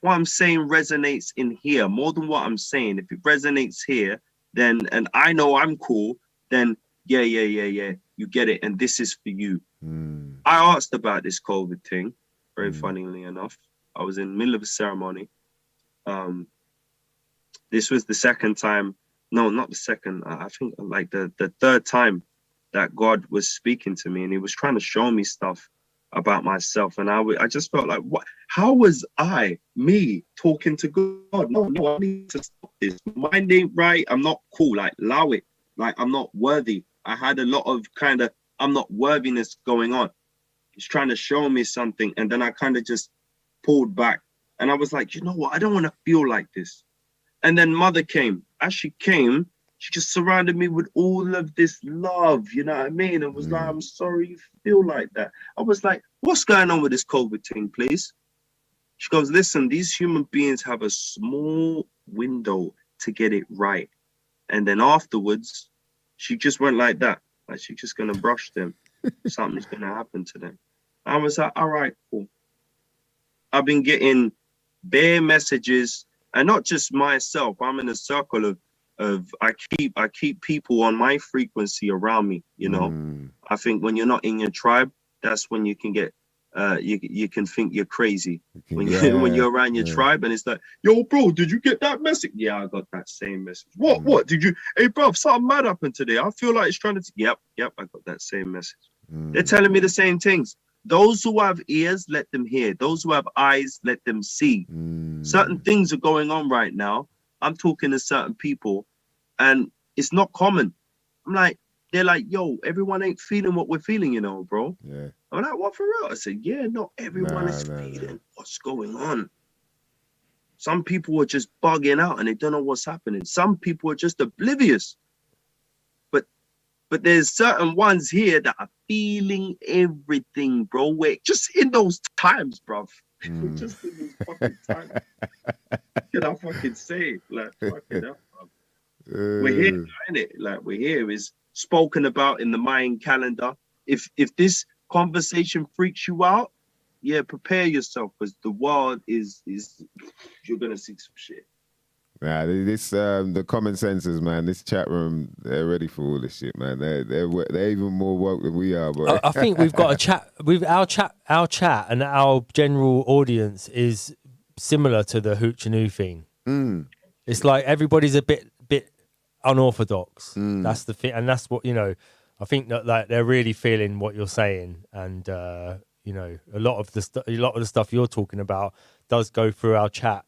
What I'm saying resonates in here more than what I'm saying. If it resonates here, then, and I know I'm cool, then yeah, you get it. And this is for you. I asked about this COVID thing, very funnily enough. I was in the middle of a ceremony. This was the second time, no, not the second, I think like the third time that God was speaking to me, and he was trying to show me stuff about myself. And I just felt like, what? How was me talking to God? No, I need to stop this. My name right, I'm not cool, like allow it. Like I'm not worthy. I had a lot of kind of, I'm not worthiness going on. He's trying to show me something. And then I kind of just pulled back. And I was like, you know what? I don't want to feel like this. And then mother came. As she came, she just surrounded me with all of this love, you know what I mean? And was like, I'm sorry you feel like that. I was like, what's going on with this COVID thing, please? She goes, listen, these human beings have a small window to get it right. And then afterwards, she just went like that. Like she's just going to brush them. Something's going to happen to them. I was like, all right, cool. I've been getting bare messages, and not just myself. I'm in a circle of I keep people on my frequency around me, you know. I think when you're not in your tribe, that's when you can get you can think you're crazy. When you're around your tribe, and it's like, yo, bro, did you get that message? Yeah, I got that same message. What did you? Hey, bro, something mad happened today. I feel like it's trying to. Yep, I got that same message. They're telling me the same things. Those who have ears, let them hear. Those who have eyes, let them see. Certain things are going on right now. I'm talking to certain people, and it's not common. I'm like, they're like, yo, everyone ain't feeling what we're feeling, you know, bro. Yeah. I'm like, what, for real? I said, yeah, not everyone is feeling what's going on. Some people are just bugging out and they don't know what's happening. Some people are just oblivious. But there's certain ones here that are feeling everything, bro. We're just in those times, bro. Just in those fucking times. Can I fucking say it? Like, fucking hell, bro. We're here, innit? Like, we're here. It's spoken about in the Mayan calendar. If this conversation freaks you out, yeah, prepare yourself, because the world is you're gonna see some shit. Nah, this the common senses, man. This chat room, they're ready for all this shit, man. They're even more woke than we are, boy. I think we've got a chat. Our chat, and our general audience is similar to the Hoochanu thing. It's like everybody's a bit unorthodox. That's the thing, and that's what, you know. I think that like they're really feeling what you're saying, and you know, a lot of the stuff you're talking about does go through our chat.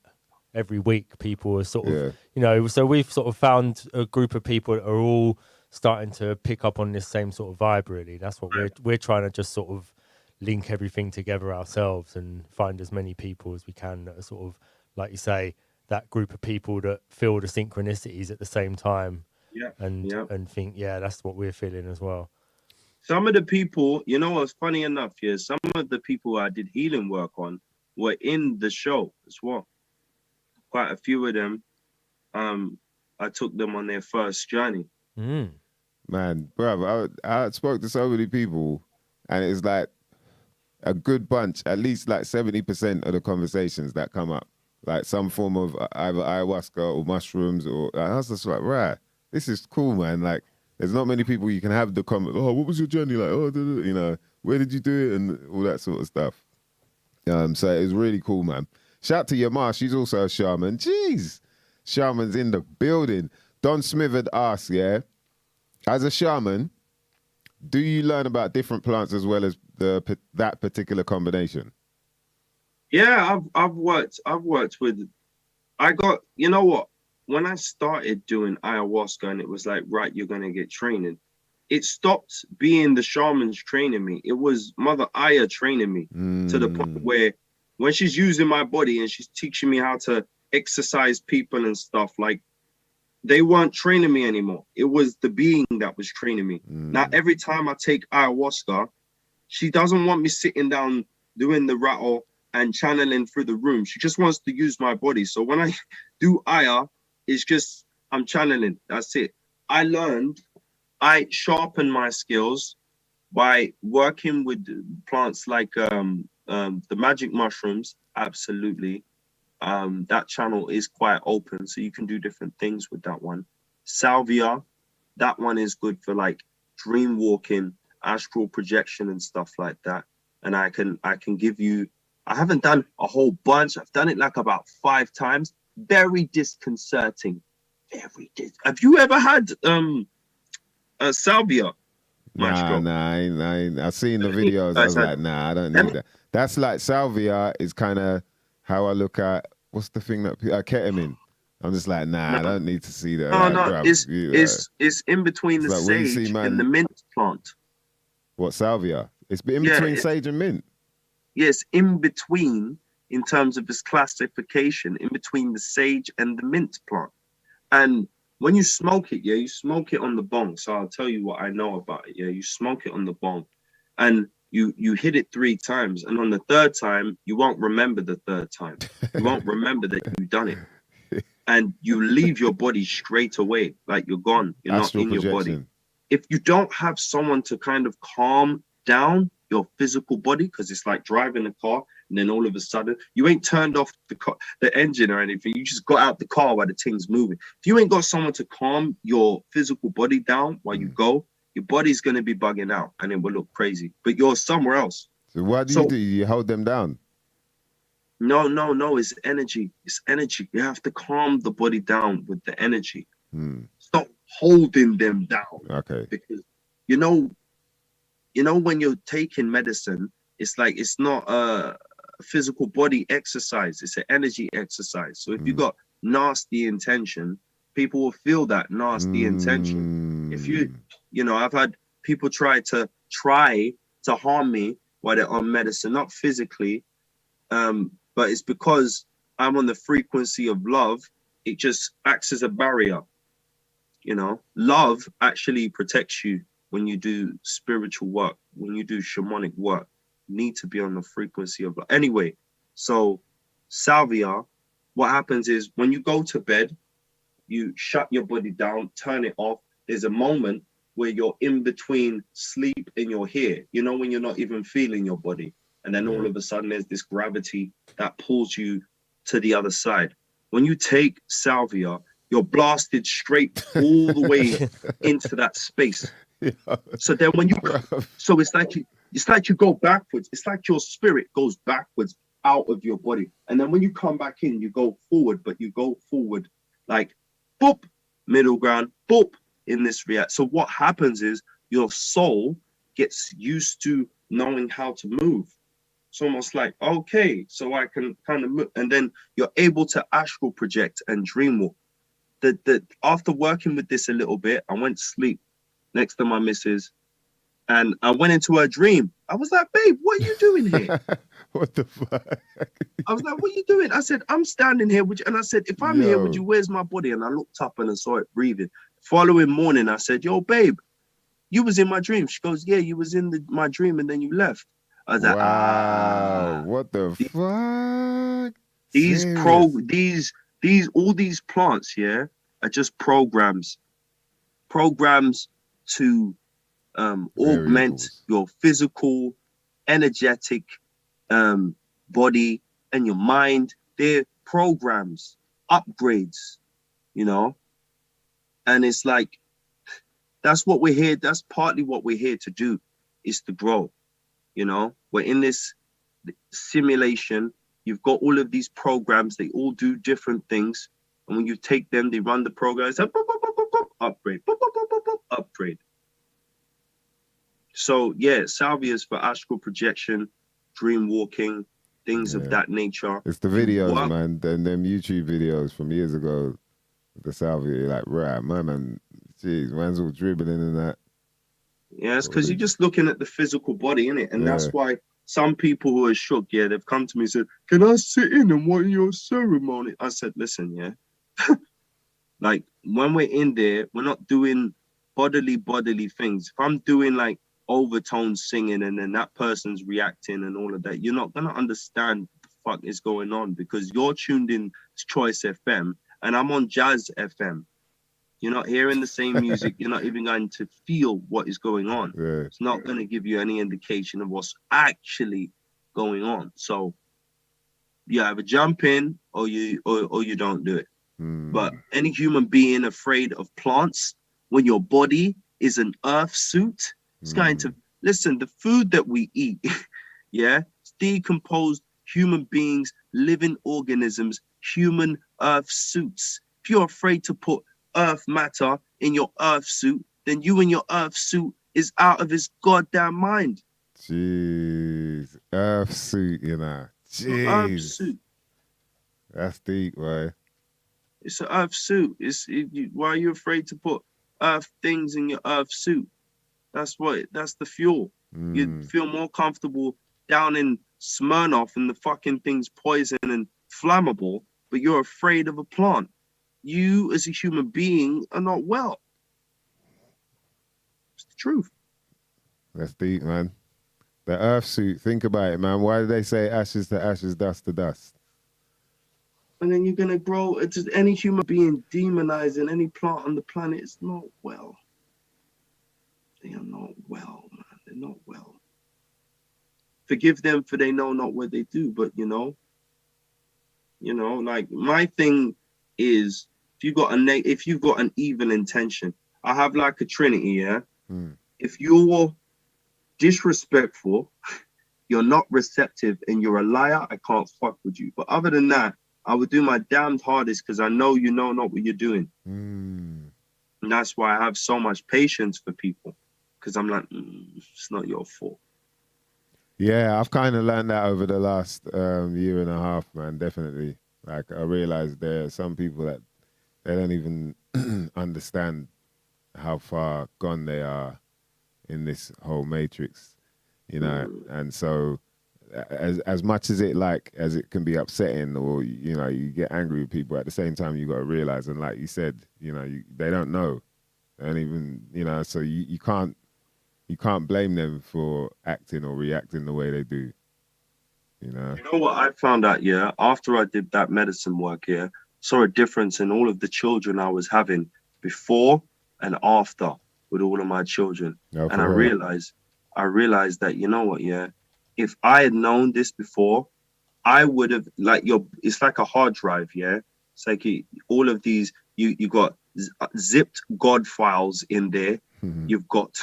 Every week, people are sort of, you know, so we've sort of found a group of people that are all starting to pick up on this same sort of vibe, really. That's what we're trying to just sort of link everything together ourselves and find as many people as we can that are sort of, like you say, that group of people that feel the synchronicities at the same time and think, yeah, that's what we're feeling as well. Some of the people, you know what's funny enough, some of the people I did healing work on were in the show as well. Quite a few of them, I took them on their first journey. Man, bro, I spoke to so many people, and it's like a good bunch, at least like 70% of the conversations that come up, like some form of either ayahuasca or mushrooms, or I was just like, right, this is cool, man. Like, there's not many people you can have the comment, oh, what was your journey like? Oh, you know, where did you do it? And all that sort of stuff. So it was really cool, man. Shout to your ma, she's also a shaman. Jeez, shaman's in the building. Don Smith had asked, as a shaman, do you learn about different plants as well as that particular combination? Yeah, I've worked with. I got, you know what? When I started doing ayahuasca, and it was like, right, you're gonna get training. It stopped being the shamans training me. It was Mother Aya training me to the point where, when she's using my body and she's teaching me how to exercise people and stuff, like they weren't training me anymore. It was the being that was training me. Now, every time I take ayahuasca, she doesn't want me sitting down doing the rattle and channeling through the room. She just wants to use my body. So when I do aya, it's just I'm channeling. That's it. I sharpened my skills by working with plants like the magic mushrooms. Absolutely. That channel is quite open, so you can do different things with that one. Salvia, that one is good for like dream walking, astral projection and stuff like that. And I can give you, I haven't done a whole bunch. I've done it like about 5 times. Very disconcerting. Have you ever had salvia? Nah, I've seen the videos. I was like, nah, I don't need that. That's like salvia is kind of how I look at, what's the thing that ketamine. I'm just like, nah, I don't need to see that. It's in between the sage and the mint plant. What, salvia? It's in between sage and mint. Yes, in between, in terms of its classification, in between the sage and the mint plant. And when you smoke it, you smoke it on the bong. So I'll tell you what I know about it. You smoke it on the bong, and you hit it 3 times, and on the 3rd time, you won't remember the 3rd time. You won't remember that you've done it, and you leave your body straight away, like you're gone. You're Astral not in projection. your body. If you don't have someone to kind of calm down your physical body, because it's like driving a car, and then all of a sudden you ain't turned off the engine or anything. You just got out the car while the thing's moving. If you ain't got someone to calm your physical body down while you go, your body's going to be bugging out and it will look crazy, but you're somewhere else. So what do you do? You hold them down? No. It's energy. It's energy. You have to calm the body down with the energy. Stop holding them down. Okay. Because you know when you're taking medicine, it's like it's not a physical body exercise. It's an energy exercise. So if you got nasty intention, people will feel that nasty intention. If I've had people try to harm me while they're on medicine, not physically, but it's because I'm on the frequency of love. It just acts as a barrier. Love actually protects you when you do spiritual work, when you do shamanic work. You need to be on the frequency of love. Anyway, so salvia, what happens is when you go to bed, you shut your body down, turn it off. There's a moment where you're in between sleep and you're here. When you're not even feeling your body. And then all of a sudden there's this gravity that pulls you to the other side. When you take salvia, you're blasted straight all the way into that space. So then when it's like you go backwards. It's like your spirit goes backwards out of your body. And then when you come back in, you go forward, but you go forward like boop, middle ground, boop, in this react. So what happens is your soul gets used to knowing how to move. It's almost like, okay, so I can kind of move. And then you're able to astral project and dream walk. After working with this a little bit, I went to sleep next to my missus and I went into her dream. I was like, babe, what are you doing here? What the fuck? I was like, what are you doing? I said, I'm standing here with you. And I said, if I'm here with you, where's my body? And I looked up and I saw it breathing. Following morning, I said, yo, babe, you was in my dream. She goes, yeah, you was in my dream and then you left. I was like, wow, what the fuck? All these plants, are just programs to augment your physical, energetic body and your mind. They're programs, upgrades, and it's like that's what we're here. That's partly what we're here to do, is to grow. We're in this simulation. You've got all of these programs. They all do different things. And when you take them, they run the program. It's like, boop, boop, boop, boop, boop, upgrade, boop, boop, boop, boop, boop, upgrade. So, salvia is for astral projection, dream walking, things of that nature. It's the videos, man. And them YouTube videos from years ago, the salvia. You're like, right, man, jeez, man's all dribbling and that. Yeah, it's because you're just looking at the physical body, innit? And that's why some people who are shook, they've come to me and said, can I sit in and watch your ceremony? I said, listen, Like when we're in there, we're not doing bodily things. If I'm doing like overtone singing and then that person's reacting and all of that, you're not gonna understand what the fuck is going on, because you're tuned in to Choice FM and I'm on Jazz FM. You're not hearing the same music. You're not even going to feel what is going on. Yeah. It's not going to give you any indication of what's actually going on. So you either jump in or you don't do it. But any human being afraid of plants, when your body is an earth suit, it's going to listen. The food that we eat, yeah, it's decomposed human beings, living organisms, human earth suits. If you're afraid to put earth matter in your earth suit, then you and your earth suit is out of his goddamn mind. Jeez, earth suit, you know. Jeez, earth suit. That's deep, right? It's an earth suit. Why are you afraid to put earth things in your earth suit? That's the fuel. You'd feel more comfortable down in Smirnoff and the fucking thing's poison and flammable, but you're afraid of a plant. You as a human being are not well. It's the truth. That's deep, man. The earth suit, think about it, man. Why do they say ashes to ashes, dust to dust? And then you're going to grow. It's just any human being demonizing any plant on the planet is not well. They are not well, man. They're not well. Forgive them, for they know not what they do. But, you know, like my thing is, if you've got an evil intention, I have like a trinity, yeah? If you're disrespectful, you're not receptive, and you're a liar, I can't fuck with you. But other than that, I would do my damned hardest, because I know you know not what you're doing. And that's why I have so much patience for people, because I'm like, it's not your fault. Yeah, I've kind of learned that over the last year and a half, man, definitely. Like, I realized there are some people that they don't even understand how far gone they are in this whole matrix, you know? And so as much as it can be upsetting, or, you know, you get angry with people, at the same time, you got to realize, and like you said, you know, they don't know. They don't even, you know, so you can't blame them for acting or reacting the way they do, you know? You know what I found out, yeah? After I did that medicine work, yeah, saw a difference in all of the children I was having before and after with all of my children. And I realized that, you know what, yeah, if I had known this before, I would have, like, it's like a hard drive, yeah? It's like all of these, you got zipped God files in there. You've got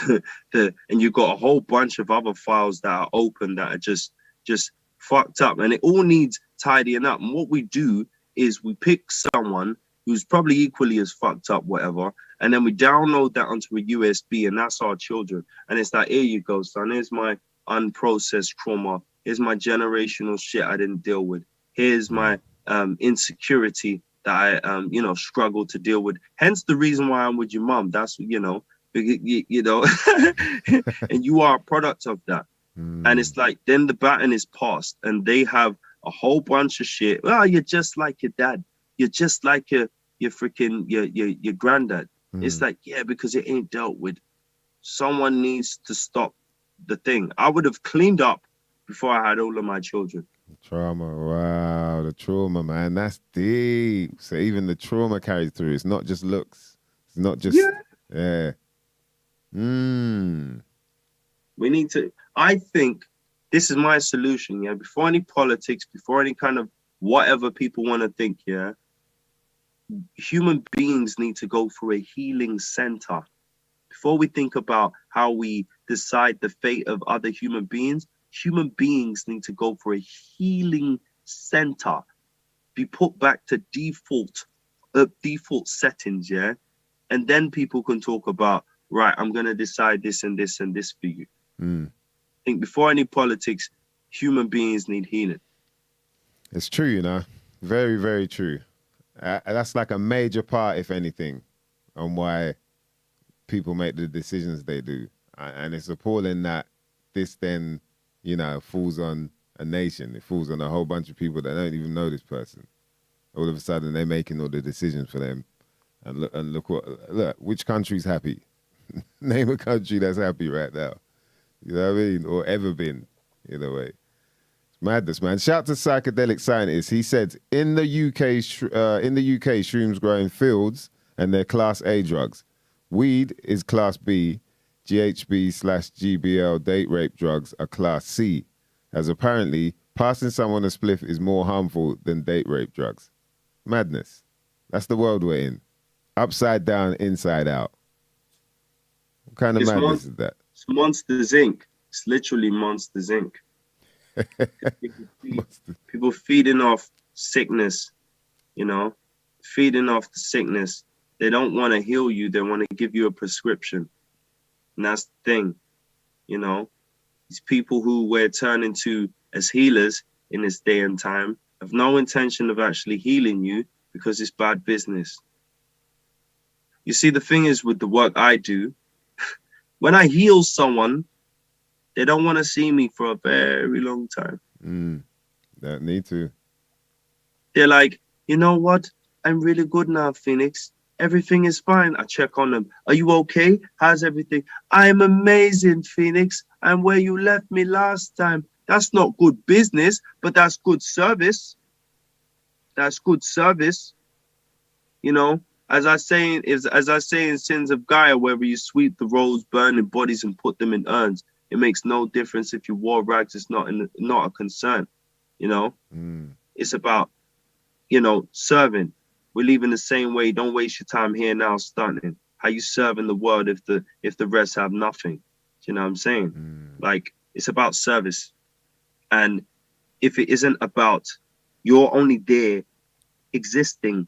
and you've got a whole bunch of other files that are open that are just fucked up, and it all needs tidying up. And what we do is we pick someone who's probably equally as fucked up, whatever, and then we download that onto a USB, and that's our children. And it's like, here you go, son. Here's my unprocessed trauma. Here's my generational shit I didn't deal with. Here's my insecurity that I struggle to deal with. Hence the reason why I'm with your mom. That's, you know, and you are a product of that. And it's like, then the baton is passed, and they have a whole bunch of shit. Well, you're just like your dad. You're just like your freaking your granddad. It's like, yeah, because it ain't dealt with. Someone needs to stop the thing. I would have cleaned up before I had all of my children. Trauma, wow, the trauma, man, that's deep. So even the trauma carries through. It's not just looks. It's not just yeah. We need to, I think this is my solution, yeah. Before any politics, before any kind of whatever people want to think, yeah, human beings need to go for a healing center. Before we think about how we decide the fate of other human beings need to go for a healing center. Be put back to default settings, yeah? And then people can talk about, right, I'm going to decide this and this and this for you. I think before any politics, human beings need healing. It's true, you know. Very, very true. That's like a major part, if anything, on why people make the decisions they do. And it's appalling that this then, you know, falls on a nation. It falls on a whole bunch of people that don't even know this person. All of a sudden, they're making all the decisions for them. And look, which country's happy? Name a country that's happy right now. You know what I mean? Or ever been, in a way. It's madness, man. Shout to Psychedelic Scientist. He said, in the UK, shrooms grow in fields and they're Class A drugs. Weed is Class B. GHB/GBL date rape drugs are Class C, as apparently passing someone a spliff is more harmful than date rape drugs. Madness. That's the world we're in. Upside down, inside out. What kind of madness is that? It's Monsters Inc. It's literally Monsters Inc. People feeding off sickness, you know, feeding off the sickness. They don't want to heal you. They want to give you a prescription. And that's the thing, you know. These people who we're turning to as healers in this day and time have no intention of actually healing you because it's bad business. You see, the thing is with the work I do, when I heal someone, they don't want to see me for a very long time. Don't need to. They're like, you know what? I'm really good now, Phoenix. Everything is fine. I check on them. Are you okay? How's everything? I'm amazing, Phoenix. I'm where you left me last time. That's not good business, but that's good service. That's good service. You know, as I say in Sins of Gaia, where you sweep the roads, burning bodies, and put them in urns. It makes no difference if you wore rags. It's not a concern. You know, It's about, you know, serving. We're leaving the same way. Don't waste your time here now stunting. How you serving the world if the rest have nothing? You know what I'm saying? Like, it's about service. And if it isn't about, you're only there existing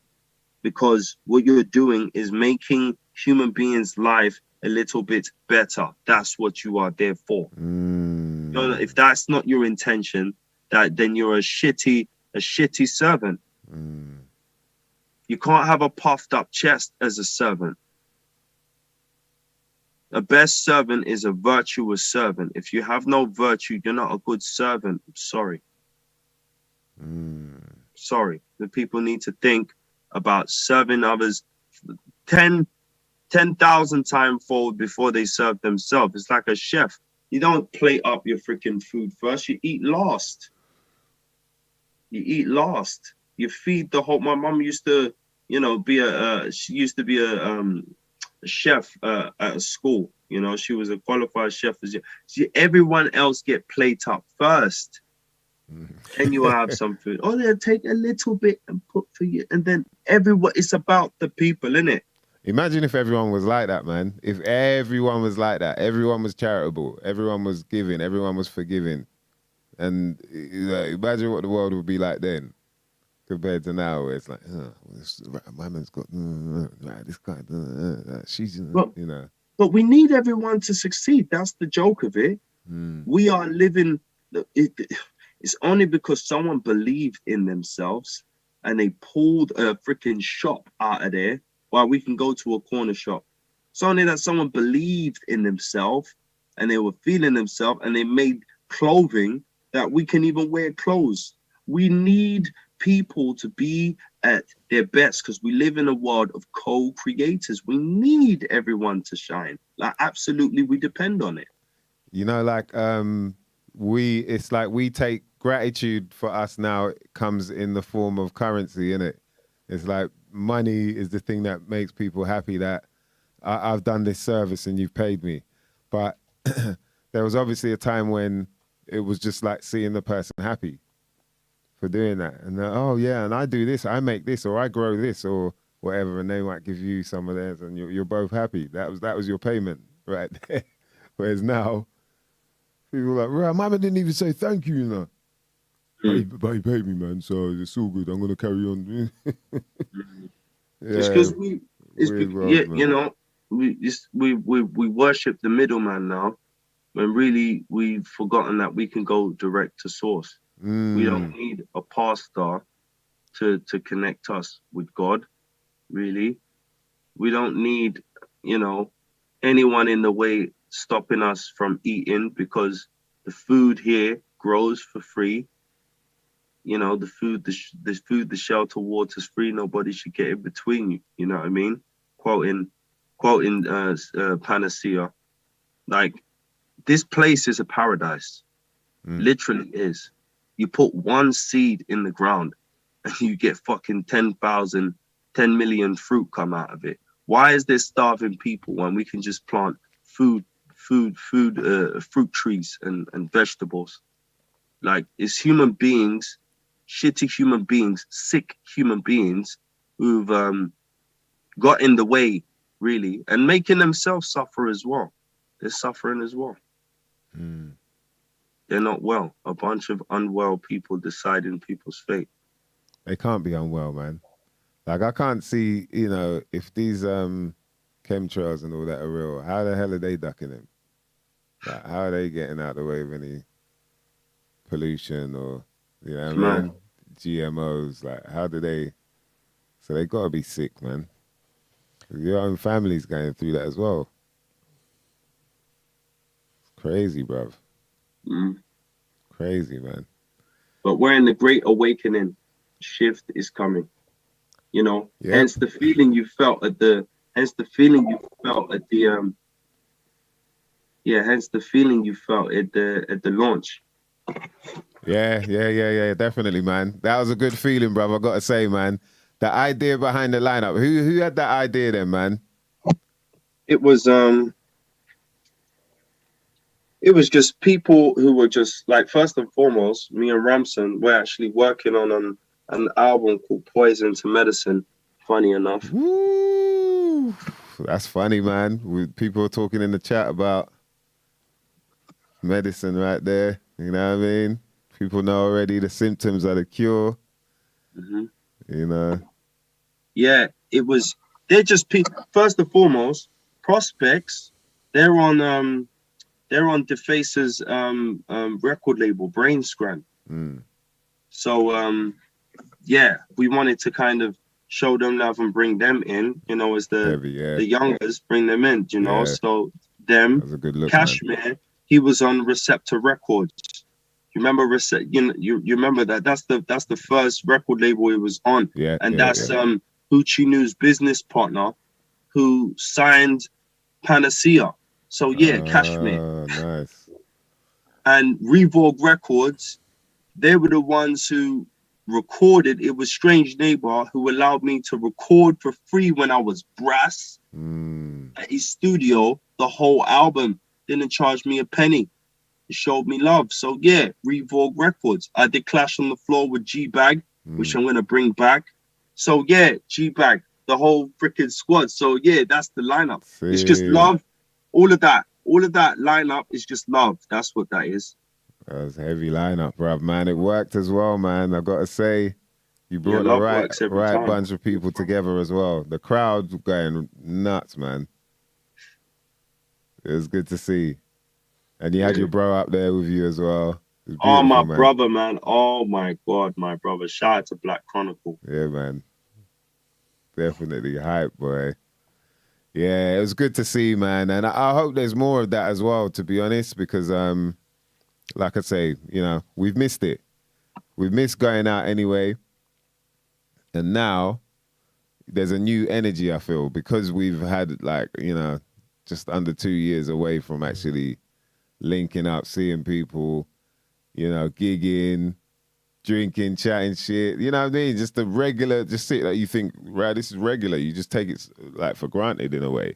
because what you're doing is making human beings' life a little bit better. That's what you are there for. You know, if that's not your intention, then you're a shitty servant. You can't have a puffed up chest as a servant. A best servant is a virtuous servant. If you have no virtue, you're not a good servant. I'm sorry. Sorry. The people need to think about serving others 10,000 times fold before they serve themselves. It's like a chef. You don't plate up your freaking food first. You eat last. You eat last. You feed the whole. My mom used to, you know, she used to be a chef at a school. You know, she was a qualified chef. See, everyone else get plate up first. Then you have some food. Oh, they'll take a little bit and put for you, and then everyone. It's about the people, innit? Imagine if everyone was like that, man. If everyone was like that, everyone was charitable, everyone was giving, everyone was forgiving, and imagine what the world would be like then. Compared to now, where it's like, my man's got this guy, she's, you know. But we need everyone to succeed. That's the joke of it. We are living. It's only because someone believed in themselves and they pulled a freaking shop out of there while we can go to a corner shop. It's only that someone believed in themselves and they were feeling themselves and they made clothing that we can even wear clothes. We need people to be at their best because we live in a world of co-creators. We need everyone to shine. Like, absolutely, we depend on it. You know, like it's like we take gratitude for us now. It comes in the form of currency, innit? It's like money is the thing that makes people happy, that I've done this service and you've paid me. But there was obviously a time when it was just like seeing the person happy for doing that. And oh yeah, and I do this, I make this, or I grow this, or whatever, and they might give you some of theirs and you're both happy. That was your payment right there. Whereas now, people are like, right, mama didn't even say thank you, you know. But he paid me, man, so it's all good. I'm gonna carry on. It's because you know, we worship the middleman now, when really we've forgotten that we can go direct to source. We don't need a pastor to connect us with God, really. We don't need, you know, anyone in the way stopping us from eating, because the food here grows for free. You know, the food, the shelter, water's free. Nobody should get in between you. You know what I mean? quoting Panacea. Like, this place is a paradise. Literally is. You put one seed in the ground and you get fucking 10 million fruit come out of it. Why is there starving people when we can just plant fruit trees and vegetables? Like, it's human beings, shitty human beings, sick human beings who've got in the way, really, and making themselves suffer as well. They're suffering as well. They're not well. A bunch of unwell people deciding people's fate. They can't be unwell, man. Like, I can't see, if these chemtrails and all that are real, how the hell are they ducking them? Like, how are they getting out of the way of any pollution or, what I mean? GMOs, like, how do they... So they got to be sick, man. Your own family's going through that as well. It's crazy, bruv. Crazy, man. But we're in the great awakening. Shift is coming. Hence the feeling you felt at the hence the feeling you felt at the launch. Yeah, definitely, man. That was a good feeling, bruv. I gotta say, man. The idea behind the lineup. Who had that idea then, man? It was just people who were just like, first and foremost, me and Ramson were actually working on an album called Poison to Medicine, funny enough. Woo! That's funny, man. With people talking in the chat about medicine right there. You know what I mean? People know already the symptoms are the cure. Yeah, they're just people. First and foremost, Prospects, they're on DeFace's record label, Brain Scram. So we wanted to kind of show them love and bring them in, as the youngers, bring them in, So them, that's a good look, Cashmere, man. He was on Receptor Records. You remember you remember that? That's the first record label he was on. That's Hoochie New's business partner who signed Panacea. So Cashmere. Nice. And Revogue Records, they were the ones who recorded. It was Strange Neighbor who allowed me to record for free when I was brass at his studio. The whole album, didn't charge me a penny. It showed me love. So Revogue Records. I did Clash on the Floor with G-Bag, which I'm gonna bring back. So G-Bag, the whole freaking squad. So that's the lineup. It's just love. All of that lineup is just love. That's what that is. That was a heavy lineup, bruv, man. It worked as well, man. I've got to say, you brought the right bunch of people together as well. The crowd going nuts, man. It was good to see. And you had your bro up there with you as well. Oh, my brother, man. Oh, my God, my brother. Shout out to Black Chronicle. Yeah, man. Definitely hype, boy. Yeah, it was good to see, man. And I hope there's more of that as well, to be honest, because, like I say, we've missed it. We've missed going out anyway. And now there's a new energy, I feel, because we've had, just under 2 years away from actually linking up, seeing people, gigging, drinking, chatting shit. You know what I mean? Just the regular, just sit like you think, right, this is regular. You just take it for granted in a way.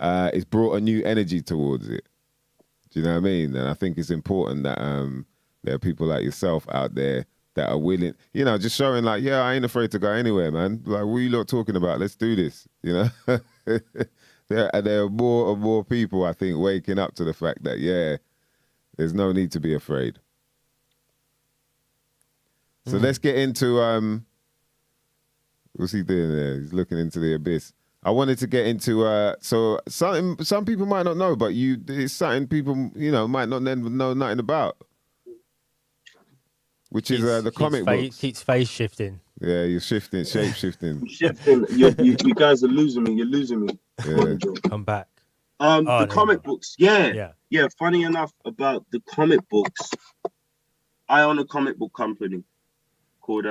It's brought a new energy towards it. Do you know what I mean? And I think it's important that there are people like yourself out there that are willing, just showing I ain't afraid to go anywhere, man. Like, what are you lot talking about? Let's do this, There are more and more people, I think, waking up to the fact that, there's no need to be afraid. So let's get into, what's he doing there? He's looking into the abyss. I wanted to get into, so some people might not know, but it's something people, might not know nothing about, which is the comic books. Keeps phase shifting. Yeah, you're shifting, shape shifting. You guys are losing me. You're losing me. Yeah. Come back. The comic books. Yeah. Funny enough about the comic books, I own a comic book company called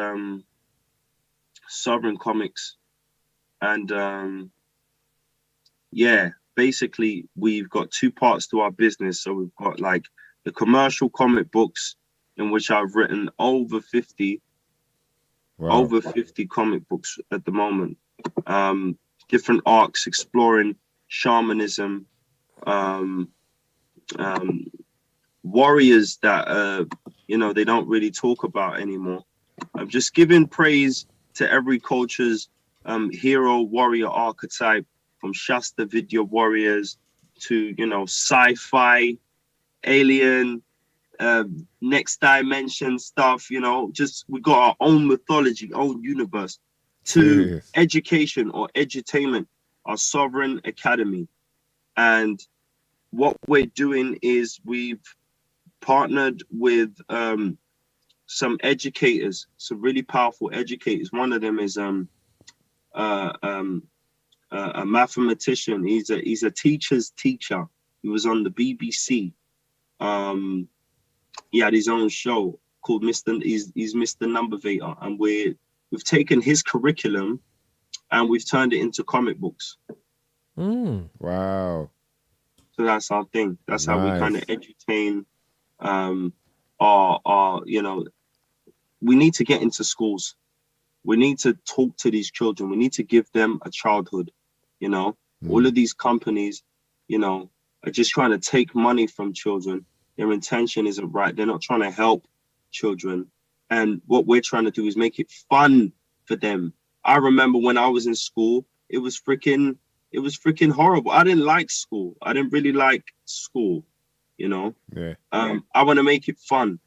Sovereign Comics, and yeah, basically we've got two parts to our business. So we've got like the commercial comic books, in which I've written over 50 comic books at the moment. Different arcs exploring shamanism, warriors that they don't really talk about anymore. I'm just giving praise to every culture's hero warrior archetype, from Shasta video warriors to sci-fi, alien, next dimension stuff. Just we got our own mythology, own universe. To education or edutainment, our sovereign academy. And what we're doing is we've partnered with some educators, some really powerful educators. One of them is a mathematician. He's a teacher's teacher. He was on the BBC. He had his own show called he's Mr. Numbervator, and we've taken his curriculum and we've turned it into comic books. Wow. So that's our thing. That's how we kind of edutain our we need to get into schools. We need to talk to these children. We need to give them a childhood. All of these companies, are just trying to take money from children. Their intention isn't right. They're not trying to help children. And what we're trying to do is make it fun for them. I remember when I was in school, it was freaking horrible. I didn't like school. I didn't really like school, Yeah. I want to make it fun.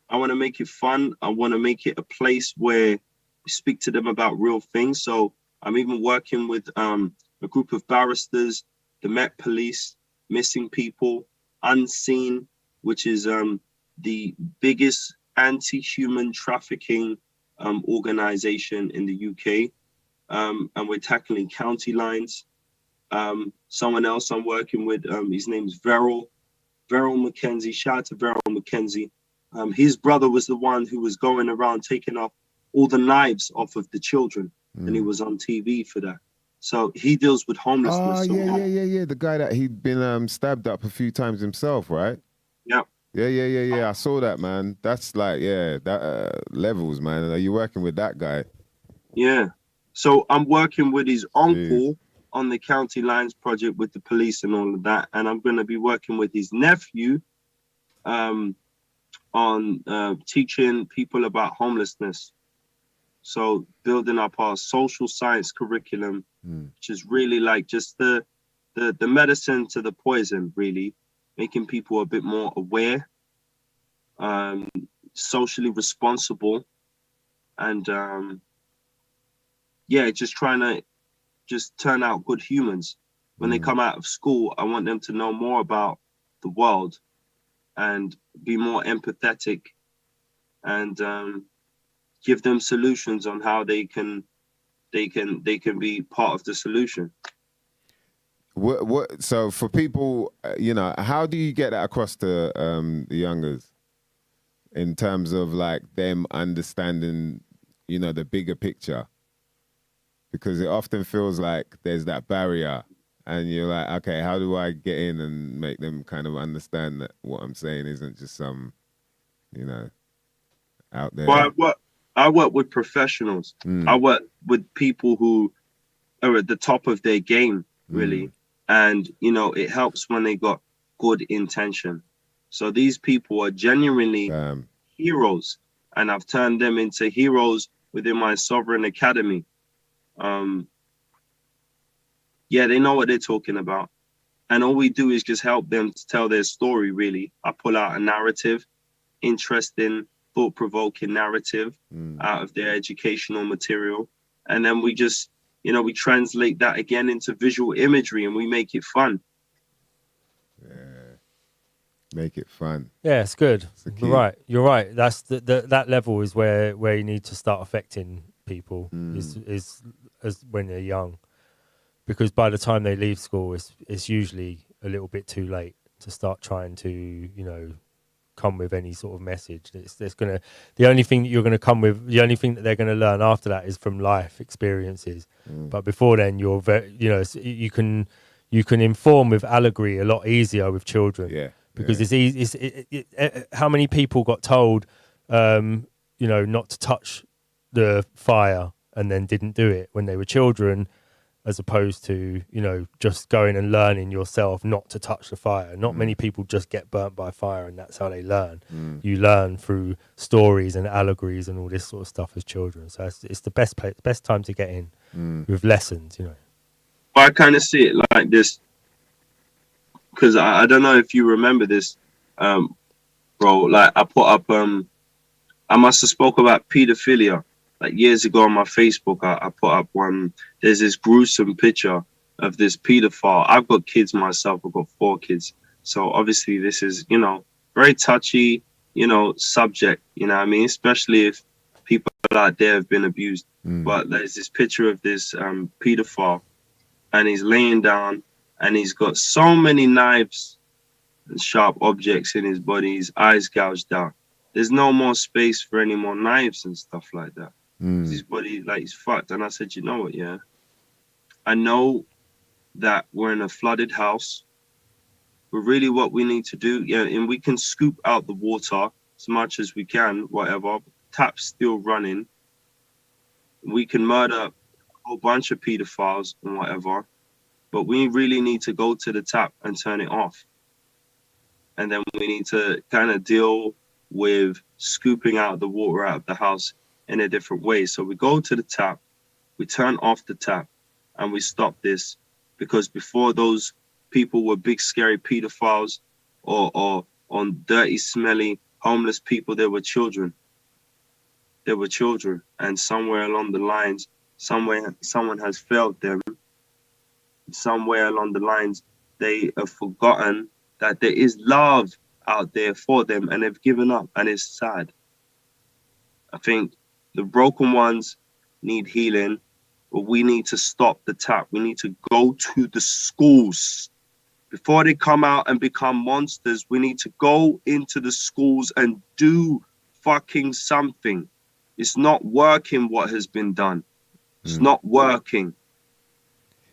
I want to make it fun. I want to make it a place where we speak to them about real things. So I'm even working with a group of barristers, the Met Police, Missing People, Unseen, which is the biggest anti-human trafficking organization in the UK. And we're tackling county lines. Someone else I'm working with, his name's Verrill McKenzie. Shout out to Verrill McKenzie. His brother was the one who was going around taking off all the knives off of the children, and he was on TV for that. So he deals with homelessness. Oh, yeah. The guy that he'd been stabbed up a few times himself, right? Yeah. Yeah. I saw that, man. That's like, that levels, man. Are you working with that guy? Yeah. So I'm working with his uncle on the County Lines project with the police and all of that. And I'm going to be working with his nephew on teaching people about homelessness. So building up our social science curriculum, which is really like just the medicine to the poison, really, making people a bit more aware, socially responsible, and just trying to just turn out good humans. When they come out of school, I want them to know more about the world and be more empathetic, and give them solutions on how they can be part of the solution. What? So for people, how do you get that across to the youngers in terms of like them understanding, the bigger picture? Because it often feels like there's that barrier, and you're like, okay, how do I get in and make them kind of understand that what I'm saying isn't just some, out there. Well, I work with professionals. I work with people who are at the top of their game, really. And, it helps when they got good intention. So these people are genuinely heroes, and I've turned them into heroes within my Sovereign Academy. They know what they're talking about. And all we do is just help them to tell their story, really. I pull out a narrative, interesting, thought-provoking narrative out of their educational material. And then we just, we translate that again into visual imagery, and we make it fun. Yeah. Make it fun. Yeah, it's good. You're right. That's that level is where you need to start affecting people is as when they're young, because by the time they leave school, it's usually a little bit too late to start trying to come with any sort of message. The only thing that you're gonna come with, the only thing that they're gonna learn after that is from life experiences. But before then, you're you can inform with allegory a lot easier with children. Yeah. Because it's easy. How many people got told, not to touch the fire and then didn't do it when they were children, as opposed to, just going and learning yourself not to touch the fire. Not many people just get burnt by fire and that's how they learn. You learn through stories and allegories and all this sort of stuff as children. So it's the best time to get in with lessons, I kind of see it like this, because I don't know if you remember this, bro. Like I put up, I must have spoke about pedophilia like years ago on my Facebook. I put up one. There's this gruesome picture of this pedophile. I've got kids myself. I've got 4 kids. So obviously this is, very touchy, subject. You know what I mean? Especially if people out there have been abused. But there's this picture of this pedophile, and he's laying down. And he's got so many knives and sharp objects in his body, his eyes gouged out. There's no more space for any more knives and stuff like that. His body, he's fucked. And I said, you know what, yeah? I know that we're in a flooded house, but really what we need to do, and we can scoop out the water as much as we can, whatever, tap's still running. We can murder a whole bunch of pedophiles and whatever. But we really need to go to the tap and turn it off. And then we need to kind of deal with scooping out the water out of the house in a different way. So we go to the tap, we turn off the tap, and we stop this. Because before those people were big, scary pedophiles or on dirty, smelly, homeless people, they were children. They were children. And somewhere along the lines, someone has failed them. Somewhere along the lines, they have forgotten that there is love out there for them, and they've given up, and it's sad. I think the broken ones need healing, but we need to stop the tap. We need to go to the schools. Before they come out and become monsters, we need to go into the schools and do fucking something. It's not working what has been done. It's not working.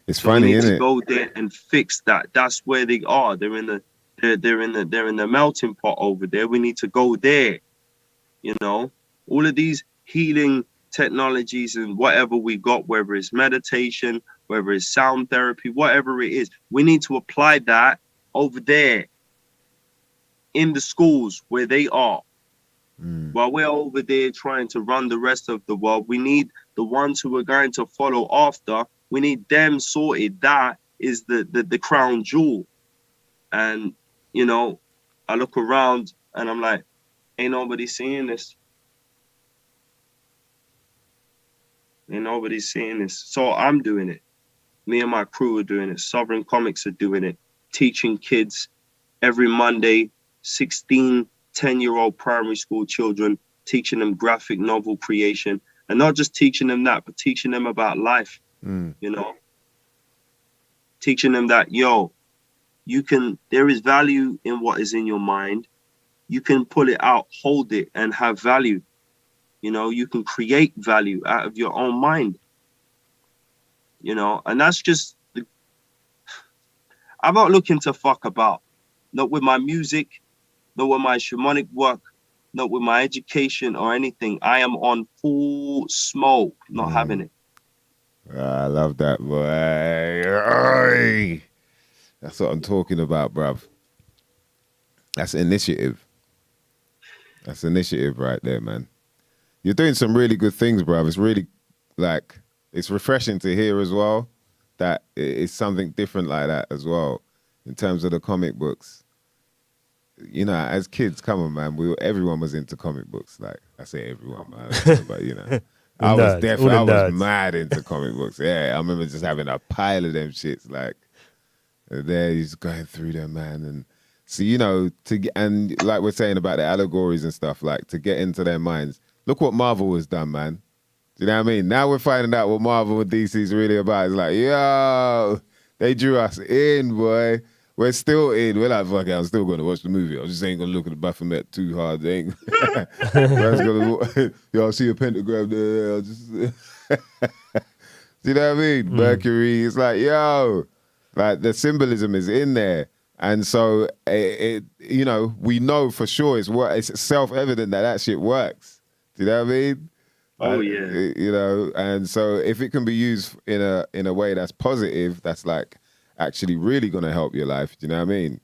It's funny, isn't it? Go there and fix that. That's where they are. They're in the melting pot over there. We need to go there. All of these healing technologies and whatever we got, whether it's meditation, whether it's sound therapy, whatever it is, we need to apply that over there in the schools where they are. While we're over there trying to run the rest of the world, we need the ones who are going to follow after. We need them sorted. That is the crown jewel. And, I look around and I'm like, ain't nobody seeing this. Ain't nobody seeing this. So I'm doing it. Me and my crew are doing it. Sovereign Comics are doing it. Teaching kids every Monday, 16, 10-year-old primary school children, teaching them graphic novel creation. And not just teaching them that, but teaching them about life. Teaching them that, there is value in what is in your mind. You can pull it out, hold it, and have value. You can create value out of your own mind. And that's just, I'm not looking to fuck about. Not with my music, not with my shamanic work, not with my education or anything. I am on full smoke, not having it. I love that, boy. That's what I'm talking about, bruv. That's initiative. That's initiative right there, man. You're doing some really good things, bruv. It's really, it's refreshing to hear as well that it's something different like that as well in terms of the comic books. As kids, come on, man, everyone was into comic books. I say everyone, man, but I was definitely mad into comic books. Yeah, I remember just having a pile of them shits. There, he's going through them, man, and so and like we're saying about the allegories and stuff, to get into their minds. Look what Marvel has done, man. Do you know what I mean? Now we're finding out what Marvel and DC is really about. It's yo, they drew us in, boy. we're still in. We're like, fuck it, I'm still going to watch the movie. I just ain't going to look at the Baphomet too hard. Ain't. Man's gonna, yo, I see a pentagram there. I'll just, you know what I mean? Mercury. It's like, yo, like the symbolism is in there. And so, you know, we know for sure it's self-evident that shit works. Do you know what I mean? Oh, yeah. You know, and so if it can be used in a way that's positive, that's like actually really going to help your life. Do you know what I mean?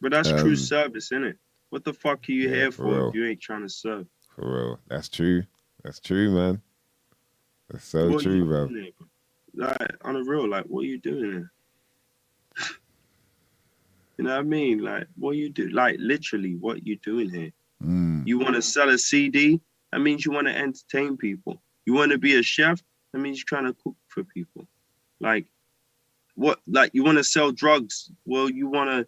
But that's true service, isn't it? What the fuck are you here for real. if you ain't trying to serve? For real. That's true. That's true, man. That's so true, bro. Like, on a real, like, what are you doing here? You know what I mean? Like, what you do? Like, literally, what you doing here? You want to sell a CD? That means you want to entertain people. You want to be a chef? That means you're trying to cook for people. Like, what? Like, you want to sell drugs? Well, you want to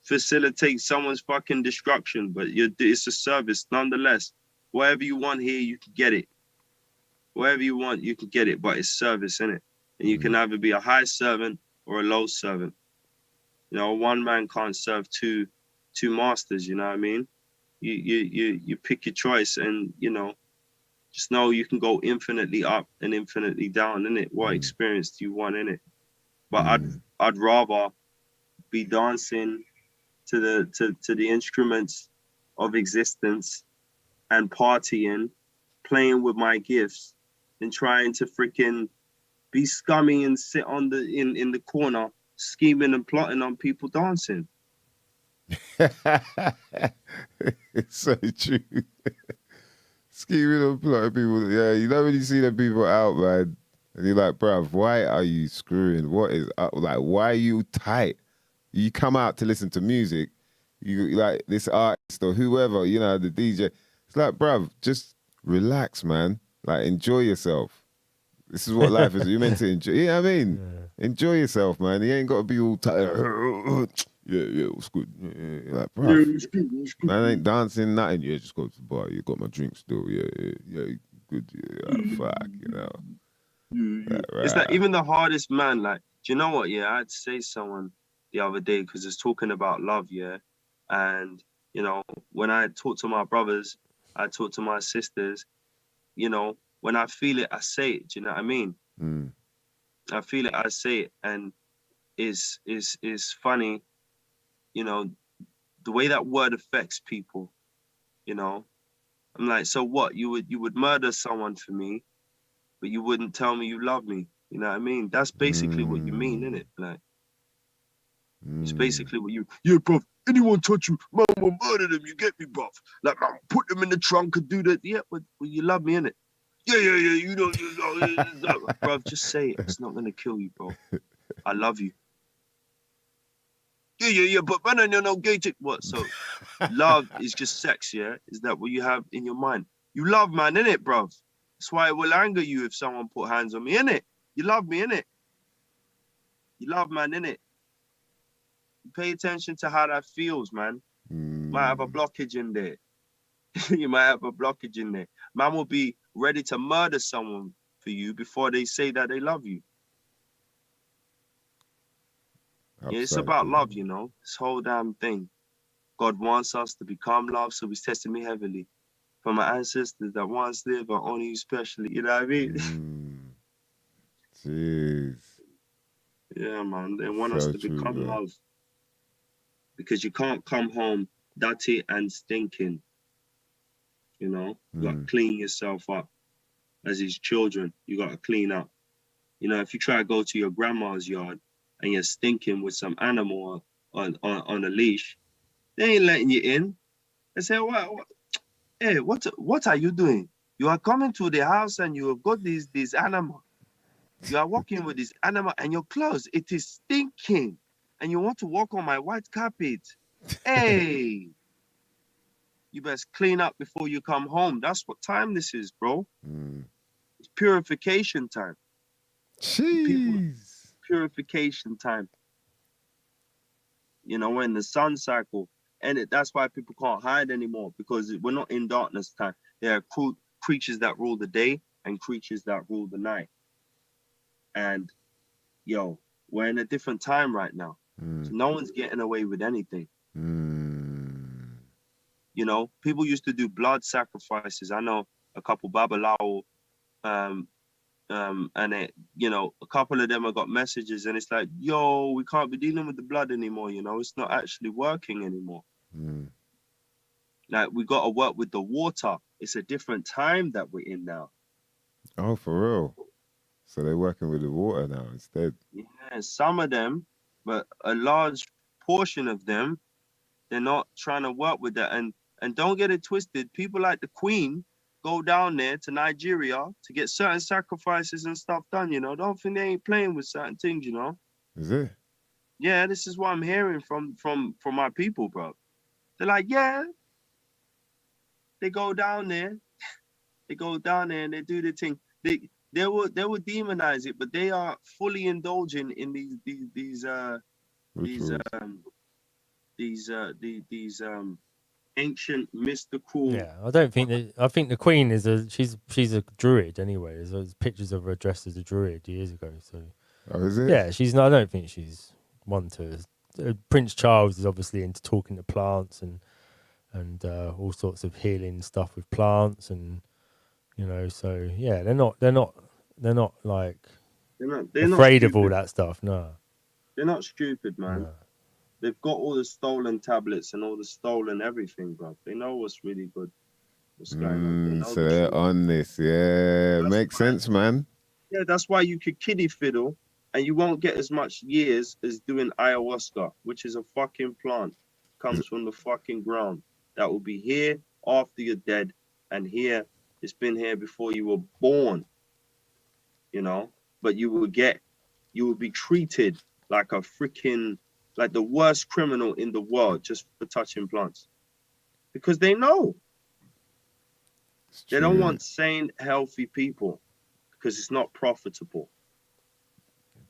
facilitate someone's fucking destruction, but it's a service nonetheless. Whatever you want here, you can get it. Whatever you want, you can get it, but it's service, innit? And you can either be a high servant or a low servant. You know, one man can't serve two masters, you know what I mean? You pick your choice, and, you know, just know you can go infinitely up and infinitely down, innit? What experience do you want, innit? But I'd rather be dancing to the instruments of existence and partying, playing with my gifts, than trying to freaking be scummy and sit on in the corner scheming and plotting on people dancing. It's so true. Scheming and plotting people. Yeah, you know when you see them people out, man, and you're like, bruv, why are you screwing? What is up? Like, why are you tight? You come out to listen to music, you like this artist or whoever, you know, the DJ. It's like, bruv, just relax, man. Like, enjoy yourself. This is what life is. You're meant to enjoy. You know what I mean? Yeah. Enjoy yourself, man. You ain't got to be all tight. Yeah, what's good? Yeah. Like, bruv, Yeah, it's good. man, ain't dancing, nothing. Yeah, just go to the bar. You got my drink still. Yeah, good. Yeah, fuck, you know. Like, right. It's like even the hardest man, like, do you know what? Yeah, I had to say someone the other day because it's talking about love, yeah. And, you know, when I talk to my brothers, I talk to my sisters, you know, when I feel it, I say it. Do you know what I mean? I feel it, I say it. And it's funny, you know, the way that word affects people, you know. I'm like, so what? You would murder someone for me, but you wouldn't tell me you love me. You know what I mean? That's basically what you mean, isn't it? Like, it's basically what yeah, bro, anyone touch you, man will murder them, you get me, bro. Like, man, put them in the trunk and do that. Yeah, but you love me, innit? Yeah, you know, bro, just say it. It's not going to kill you, bro. I love you. Yeah, but man, you're no gay chick. What? So, love is just sex, yeah? Is that what you have in your mind? You love, man, innit, bro? That's why it will anger you if someone put hands on me, innit? You love me, innit? You love, man, innit? You pay attention to how that feels, man. Might have a blockage in there. You might have a blockage in there. Man will be ready to murder someone for you before they say that they love you. Yeah, it's about love, you know, this whole damn thing. God wants us to become love, so he's testing me heavily. For my ancestors that once lived, but only you specially, you know what I mean? Jeez. Yeah, man, they want us to become love. Because you can't come home dirty and stinking. You know, you got to clean yourself up. As his children, you got to clean up. You know, if you try to go to your grandma's yard and you're stinking with some animal on a leash, they ain't letting you in. They say, what are you doing? You are coming to the house and you have got these animal. You are walking with this animal and your clothes, it is stinking. And you want to walk on my white carpet. Hey, you best clean up before you come home. That's what time this is, bro. It's purification time. Jeez. Purification time. You know, we're in the sun cycle. And that's why people can't hide anymore, because we're not in darkness time. There are creatures that rule the day and creatures that rule the night. And, yo, we're in a different time right now. So no one's getting away with anything. You know, people used to do blood sacrifices. I know a couple Babalawo, and it, you know, a couple of them have got messages, and it's like, yo, we can't be dealing with the blood anymore. You know, it's not actually working anymore. Like, we got to work with the water. It's a different time that we're in now. Oh, for real? So they're working with the water now instead? Yeah, some of them, but a large portion of them, they're not trying to work with that. And don't get it twisted. People like the Queen go down there to Nigeria to get certain sacrifices and stuff done, you know. Don't think they ain't playing with certain things, you know. Is it? Yeah, this is what I'm hearing from my people, bro. They're like, yeah. They go down there. They go down there and they do the thing. They will demonize it, but they are fully indulging in these ancient mystical. Yeah, I don't think that. I think the Queen is she's a druid anyway. There's pictures of her dressed as a druid years ago. So, oh, is it? Yeah, she's not. I don't think she's one to. Prince Charles is obviously into talking to plants and all sorts of healing stuff with plants, and you know. So yeah, they're not like they're afraid not of all that stuff. No, they're not stupid, man. No. They've got all the stolen tablets and all the stolen everything, bro. They know what's really good. What's going on. So they're on this. Yeah, makes sense, man. Yeah, that's why you could kiddie fiddle and you won't get as much years as doing ayahuasca, which is a fucking plant. Comes from the fucking ground. That will be here after you're dead. And here, it's been here before you were born. You know? But you will be treated like a freaking, like the worst criminal in the world just for touching plants. Because they know. They don't want sane, healthy people because it's not profitable.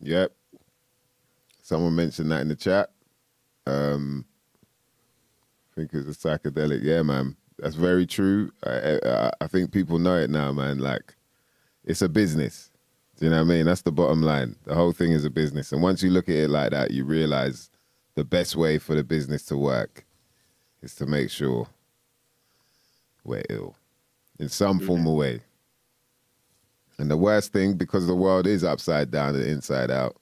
Yep. Someone mentioned that in the chat. I think it's a psychedelic. Yeah, man. That's very true. I think people know it now, man. Like, it's a business. Do you know what I mean? That's the bottom line. The whole thing is a business. And once you look at it like that, you realize the best way for the business to work is to make sure we're ill in some form or way. And the worst thing, because the world is upside down and inside out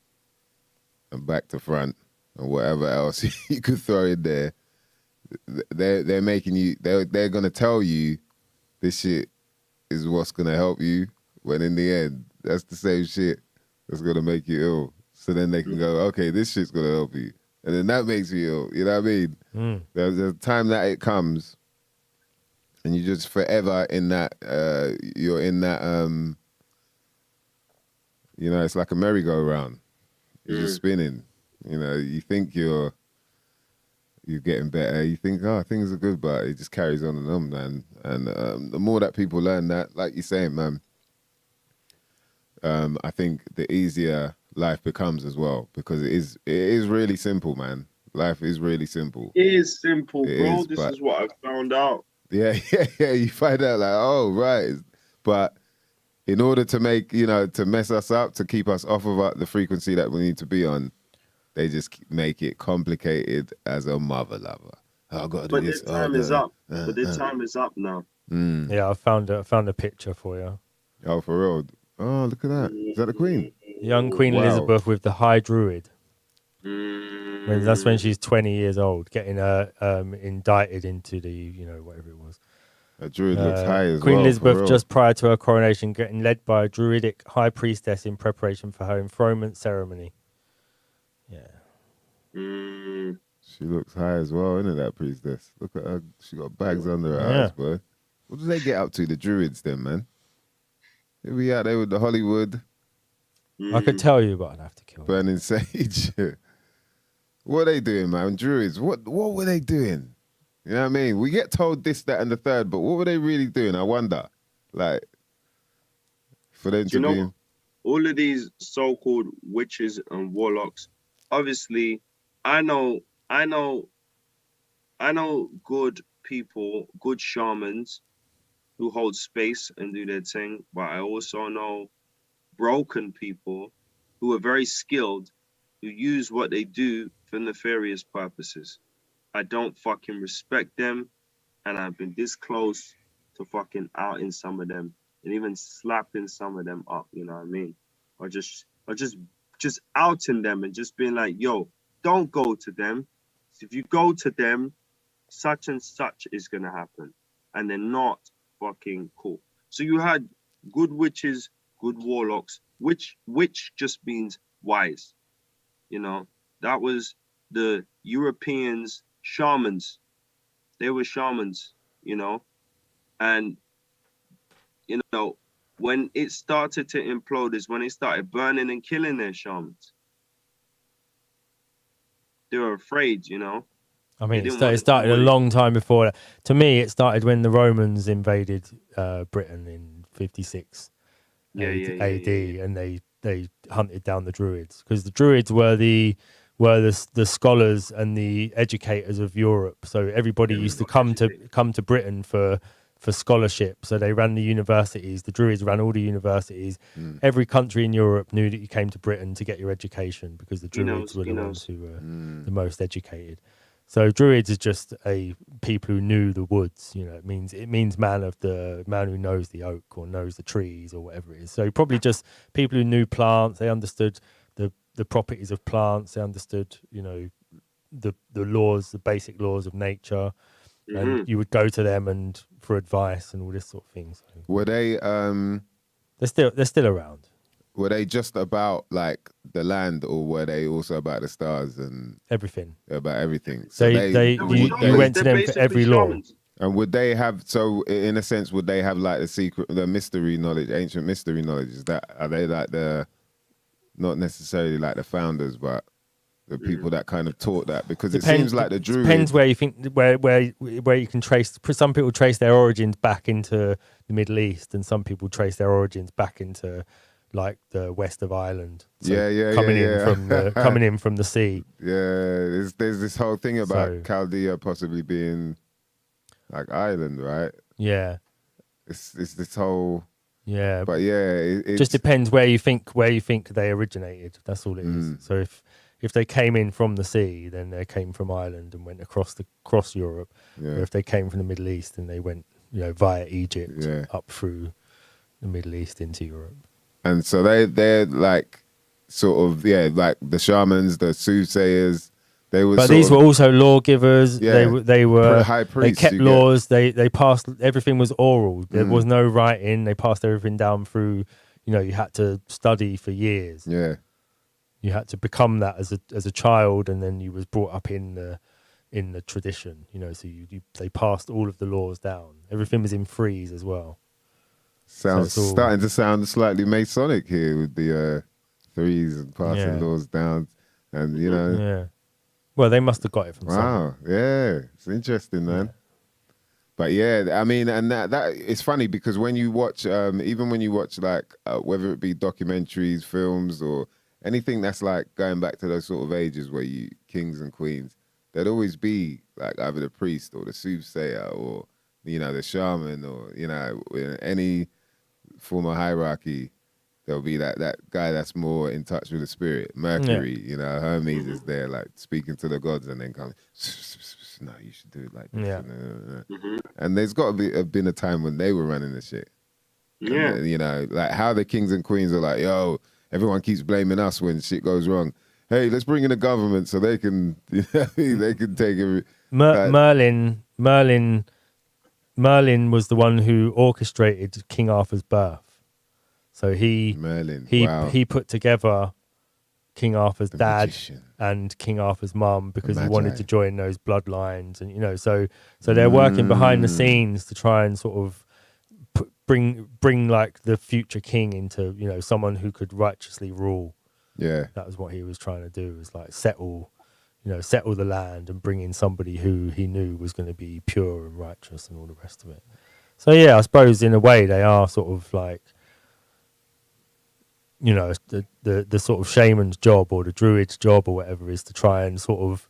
and back to front and whatever else you could throw in there, they're making you, they're going to tell you this shit is what's going to help you, when in the end, that's the same shit that's going to make you ill. So then they can go, okay, this shit's going to help you. And then that makes you ill. You know what I mean? There's a time that it comes and you just forever in that, you're in that, you know, it's like a merry-go-round. You're just spinning. You know, you think you're getting better. You think, oh, things are good, but it just carries on and on, man. And the more that people learn that, like you're saying, man, I think the easier life becomes as well, because it is really simple, man. Life is really simple. It is simple, bro. This is what I found out. Yeah. You find out like, oh, right. But in order to make, you know, to mess us up, to keep us off of the frequency that we need to be on, they just make it complicated as a mother lover. Oh, I've got to do this. But their time is up. But their time is up now. Yeah, I found a picture for you. Oh, for real? Oh, look at that. Is that the Queen? Young Queen Elizabeth with the High Druid. That's when she's 20 years old, getting her indicted into the, you know, whatever it was. A druid looks high as Queen well. Elizabeth, just prior to her coronation, getting led by a druidic high priestess in preparation for her enthronement ceremony. Yeah. She looks high as well, isn't it, that priestess? Look at her. She got bags under her eyes, boy. What do they get up to, the druids then, man? They be out there with the Hollywood. I could tell you, but I'd have to kill you. Burning sage. What are they doing, man? Druids, what were they doing? You know what I mean? We get told this, that, and the third, but what were they really doing? I wonder. Like, for them to be... all of these so-called witches and warlocks, obviously, I know good people, good shamans who hold space and do their thing, but I also know broken people who are very skilled who use what they do for nefarious purposes. I don't fucking respect them, and I've been this close to fucking outing some of them and even slapping some of them up, you know what I mean? Or just outing them and just being like, yo, don't go to them. If you go to them, such and such is gonna happen. And they're not fucking cool. So you had good witches, good warlocks, witch just means wise. You know, that was the Europeans, shamans. They were shamans, you know. And, you know, when it started to implode is when they started burning and killing their shamans. They were afraid, you know. I mean, it started a long time before that. To me, it started when the Romans invaded Britain in 56 AD, and they hunted down the Druids, because the Druids were the scholars and the educators of Europe. So everybody used to come to Britain for scholarship. So they ran the universities. The Druids ran all the universities. Every country in Europe knew that you came to Britain to get your education, because the Druids were the ones who were the most educated. So Druids is just a people who knew the woods. You know, it means man who knows the oak or knows the trees or whatever it is. So probably just people who knew plants. They understood the properties of plants. They understood, you know, the laws, the basic laws of nature. And you would go to them and for advice and all this sort of thing. So were they? They're still around. Were they just about like the land, or were they also about the stars and everything? About everything. So you went to them for every law. And would they have? So in a sense, would they have like the mystery knowledge, ancient mystery knowledge? Are they like not necessarily like the founders, but the people that kind of taught that? Because it seems like the Druids. Depends where you think where you can trace. Some people trace their origins back into the Middle East, and some people trace their origins back into like the west of Ireland. So coming in from the sea. Yeah, there's this whole thing about Chaldea possibly being like Ireland, right? Yeah, it's this whole. Yeah, but yeah, it just depends where you think they originated. That's all it is. So if they came in from the sea, then they came from Ireland and went across Europe. Yeah. Or if they came from the Middle East, then they went, you know, via Egypt up through the Middle East into Europe. And so they're like sort of like the shamans, the soothsayers. But these were also lawgivers. Yeah, they were high priests. They kept laws. They passed. Everything was oral. There was no writing. They passed everything down through. You know, you had to study for years. Yeah, you had to become that as a child, and then you was brought up in the tradition. You know, so they passed all of the laws down. Everything was in freeze as well. Starting to sound slightly Masonic here with the threes and passing laws down, and you know. Yeah. Well, they must have got it from somewhere. Wow, yeah, it's interesting, man. Yeah. But yeah, I mean, and that it's funny because when you watch, even when you watch like whether it be documentaries, films, or anything that's like going back to those sort of ages where you kings and queens, there'd always be like either the priest or the soothsayer or you know the shaman or you know any form of hierarchy. There'll be that guy that's more in touch with the spirit. Mercury, you know, Hermes is there, like speaking to the gods, and then coming, no, you should do it like this. Yeah. And there's got to have been a time when they were running the shit. Yeah. And, you know, like how the kings and queens are like, yo, everyone keeps blaming us when shit goes wrong. Hey, let's bring in the government so they can, they can take it. Merlin was the one who orchestrated King Arthur's birth. So he put together King Arthur's dad and King Arthur's mum because he wanted to join those bloodlines, and you know, so they're working behind the scenes to try and sort of bring like the future king into, you know, someone who could righteously rule. Yeah, that was what he was trying to do, was like settle the land and bring in somebody who he knew was going to be pure and righteous and all the rest of it. So yeah, I suppose in a way they are sort of like, you know, the sort of shaman's job or the druid's job or whatever is to try and sort of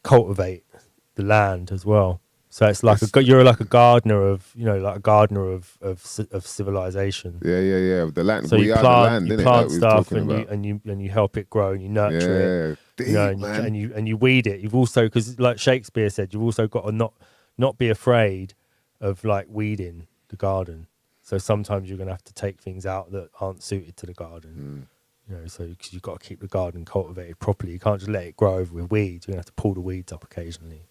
cultivate the land as well. So it's like you're like a gardener of, like a gardener of civilization. Yeah. The land. So we you are plant, the land, you innit? plant Like stuff, we were and you help it grow, and you nurture it. deep, And you weed it. You've also, because like Shakespeare said, you've also got to not be afraid of like weeding the garden. So sometimes you're going to have to take things out that aren't suited to the garden. So because you've got to keep the garden cultivated properly. You can't just let it grow over with weeds. You're going to have to pull the weeds up occasionally.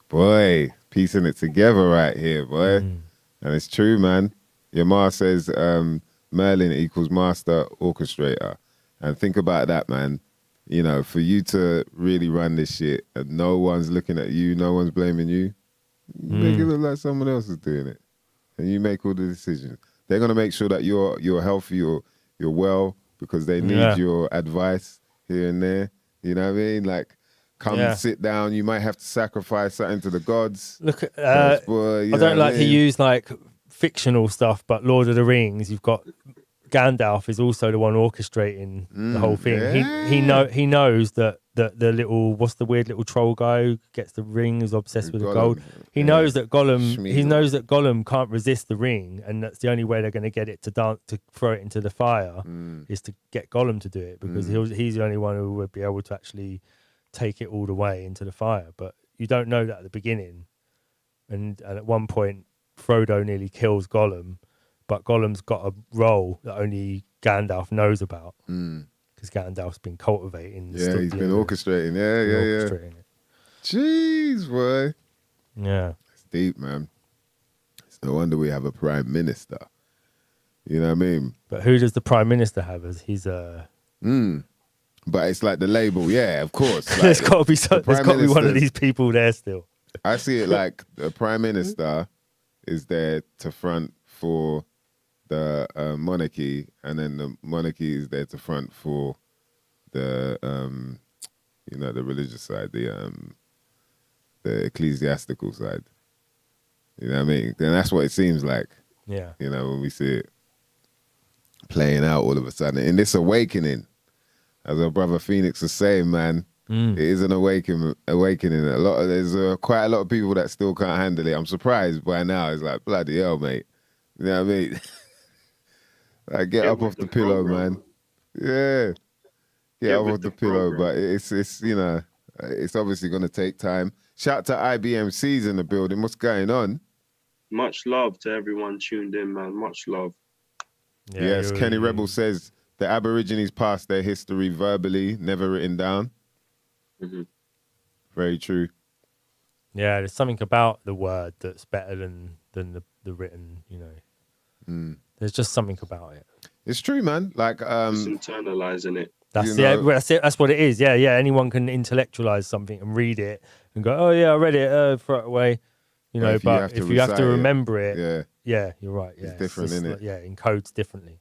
Boy, piecing it together right here, boy. And it's true, man. Your ma says Merlin equals master orchestrator. And think about that, man. For you to really run this shit and no one's looking at you, no one's blaming you, make it look like someone else is doing it. And you make all the decisions. They're going to make sure that you're healthy, you're well, because they need your advice here and there. You know what I mean? Like, come sit down. You might have to sacrifice something to the gods. Look, I don't like to use like fictional stuff, but Lord of the Rings, you've got Gandalf is also the one orchestrating the whole thing. Yeah. He knows that the little, what's the weird little troll guy who gets the ring, who's obsessed with the gold. He knows that Gollum can't resist the ring, and that's the only way they're going to get it to throw it into the fire is to get Gollum to do it, because he's the only one who would be able to actually take it all the way into the fire. But you don't know that at the beginning, and at one point Frodo nearly kills Gollum, but Gollum's got a role that only Gandalf knows about, because Gandalf's been cultivating. He's been orchestrating. Orchestrating it. Jeez, boy. Yeah, it's deep, man. It's no wonder we have a prime minister. You know what I mean? But who does the prime minister have as his But it's like the label, yeah, of course. Like there's got to be one of these people there still. I see it like the prime minister is there to front for the monarchy, and then the monarchy is there to front for the the religious side, the ecclesiastical side. You know what I mean? And that's what it seems like. Yeah. When we see it playing out all of a sudden in this awakening. As our brother Phoenix was saying, man, it is an awakening. There's quite a lot of people that still can't handle it. I'm surprised by now. It's like, bloody hell, mate. You know what I mean? Like, get up off the pillow, man. Yeah. Get up off the pillow. But it's it's obviously going to take time. Shout out to IBMC's in the building. What's going on? Much love to everyone tuned in, man. Much love. Yeah, yes, Kenny Rebel says, the Aborigines passed their history verbally, never written down. Very true. Yeah, there's something about the word that's better than the written, There's just something about it. It's true, man. Like just internalizing it. That's it. That's what it is. Yeah. Anyone can intellectualize something and read it and go, "Oh yeah, I read it." Throw it away. But if you have to remember it, yeah, you're right. Yeah, it's different, isn't it? Yeah, encodes differently.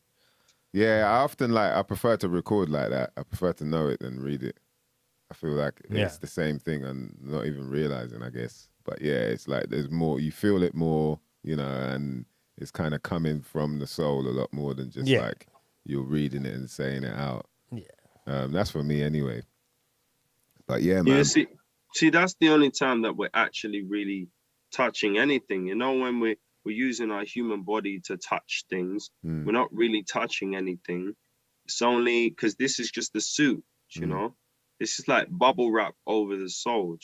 Yeah, I often I prefer to record like that. I prefer to know it than read it. I feel like it's the same thing and not even realizing, I guess. But yeah, it's like there's more, you feel it more, and it's kind of coming from the soul a lot more than just like you're reading it and saying it out. Yeah. That's for me anyway. But yeah, man. Yeah, see, that's the only time that we're actually really touching anything. When we're using our human body to touch things, we're not really touching anything. It's only because this is just the suit, This is like bubble wrap over the soul,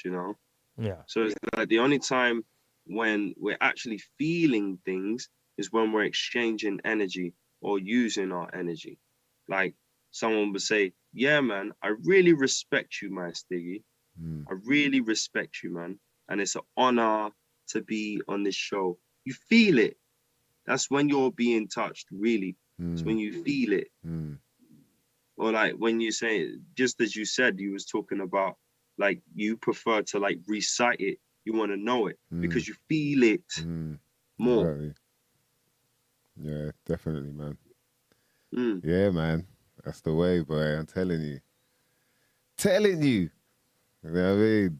Yeah. So it's like the only time when we're actually feeling things is when we're exchanging energy or using our energy. Like someone would say, yeah, man, I really respect you, my Stiggy. I really respect you, man. And it's an honor to be on this show. You feel it. That's when you're being touched, really. It's when you feel it. Or like when you say, just as you said, you was talking about like you prefer to like recite it. You want to know it because you feel it more. Exactly. Yeah, definitely, man. Yeah, man. That's the way, boy. I'm telling you. You know what I mean?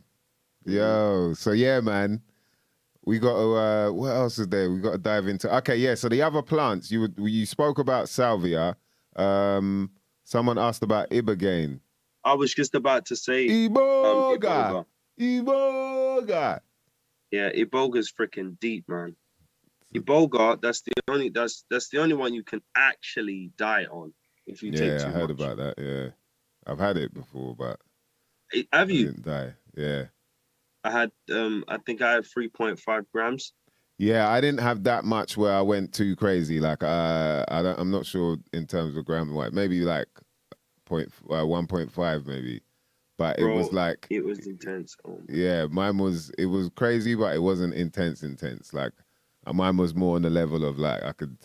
Yo, so yeah, man. We got to, what else is there? We got to dive into, okay, yeah, so the other plants, you spoke about salvia. Someone asked about ibogaine. I was just about to say Iboga. Iboga. Yeah, Iboga's freaking deep, man. Iboga, that's the only one you can actually die on if you take too much. Yeah, I heard about that. Yeah, I've had it before, but have you? I didn't die. Yeah, I think I had 3.5 grams. Yeah, I didn't have that much where I went too crazy. Like, I'm not sure in terms of gram weight. Maybe like 1.5, maybe. But Bro, it was like, it was intense. Yeah, it was crazy, but it wasn't intense. Like, mine was more on the level of like I could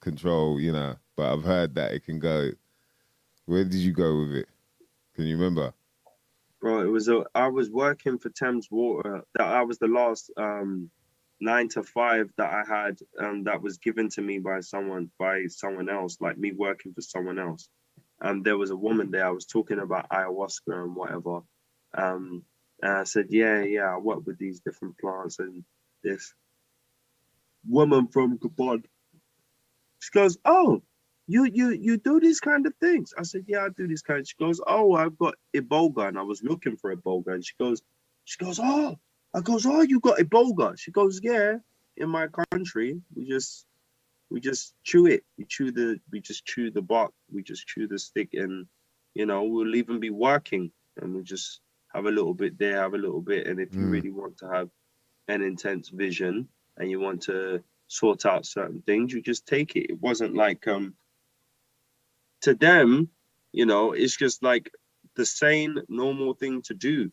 control, you know. But I've heard that it can go. Where did you go with it? Can you remember? Bro, I was working for Thames Water. I was the last 9 to 5 that I had that was given to me by someone else, like me working for someone else. There was a woman there. I was talking about ayahuasca and whatever. And I said, yeah, I work with these different plants. And this woman from Gabon, she goes, oh, you do these kind of things? I said, yeah, I do these kind. She goes, oh, I've got Iboga, and I was looking for Iboga. And she goes, oh. I goes, oh, you got Iboga? She goes, yeah. In my country, we just chew it. We just chew the bark. We just chew the stick, and we'll even be working, and we just have a little bit there, have a little bit. And if you really want to have an intense vision and you want to sort out certain things, you just take it. It wasn't like to them, it's just like the sane, normal thing to do.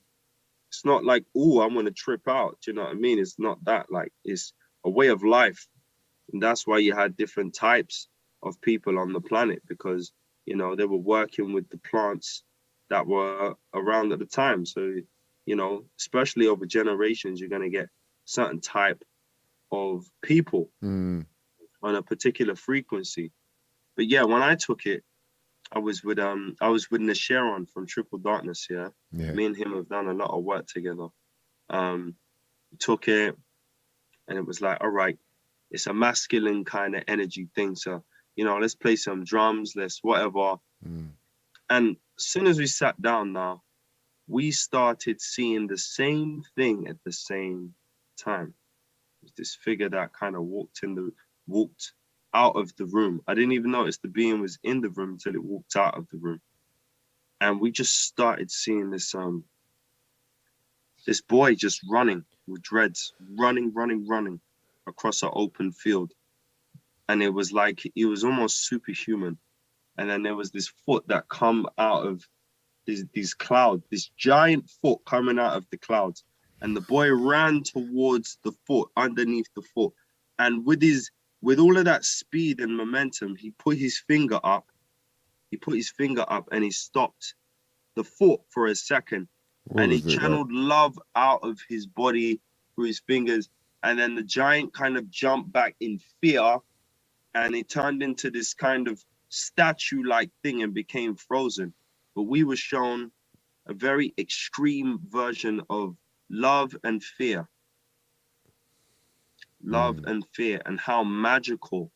It's not like, oh, I'm going to trip out. Do you know what I mean? It's not that. Like, it's a way of life. And that's why you had different types of people on the planet, because, they were working with the plants that were around at the time. So, especially over generations, you're going to get certain type of people on a particular frequency. But yeah, when I took it, I was with Nasheron from Triple Darkness. Yeah, me and him have done a lot of work together. Took it, and it was like, all right, it's a masculine kind of energy thing. So let's play some drums, let's whatever. And as soon as we sat down, now we started seeing the same thing at the same time. It was this figure that kind of walked out of the room. I didn't even notice the being was in the room until it walked out of the room. And we just started seeing this boy just running with dreads, running across an open field. And it was like, he was almost superhuman. And then there was this foot that come out of these clouds, this giant foot coming out of the clouds. And the boy ran towards the foot, underneath the foot. And with all of that speed and momentum, he put his finger up. And he stopped the foot for a second. And he channeled love out of his body through his fingers. And then the giant kind of jumped back in fear. And it turned into this kind of statue-like thing and became frozen. But we were shown a very extreme version of love and fear. Love and fear, and how magical,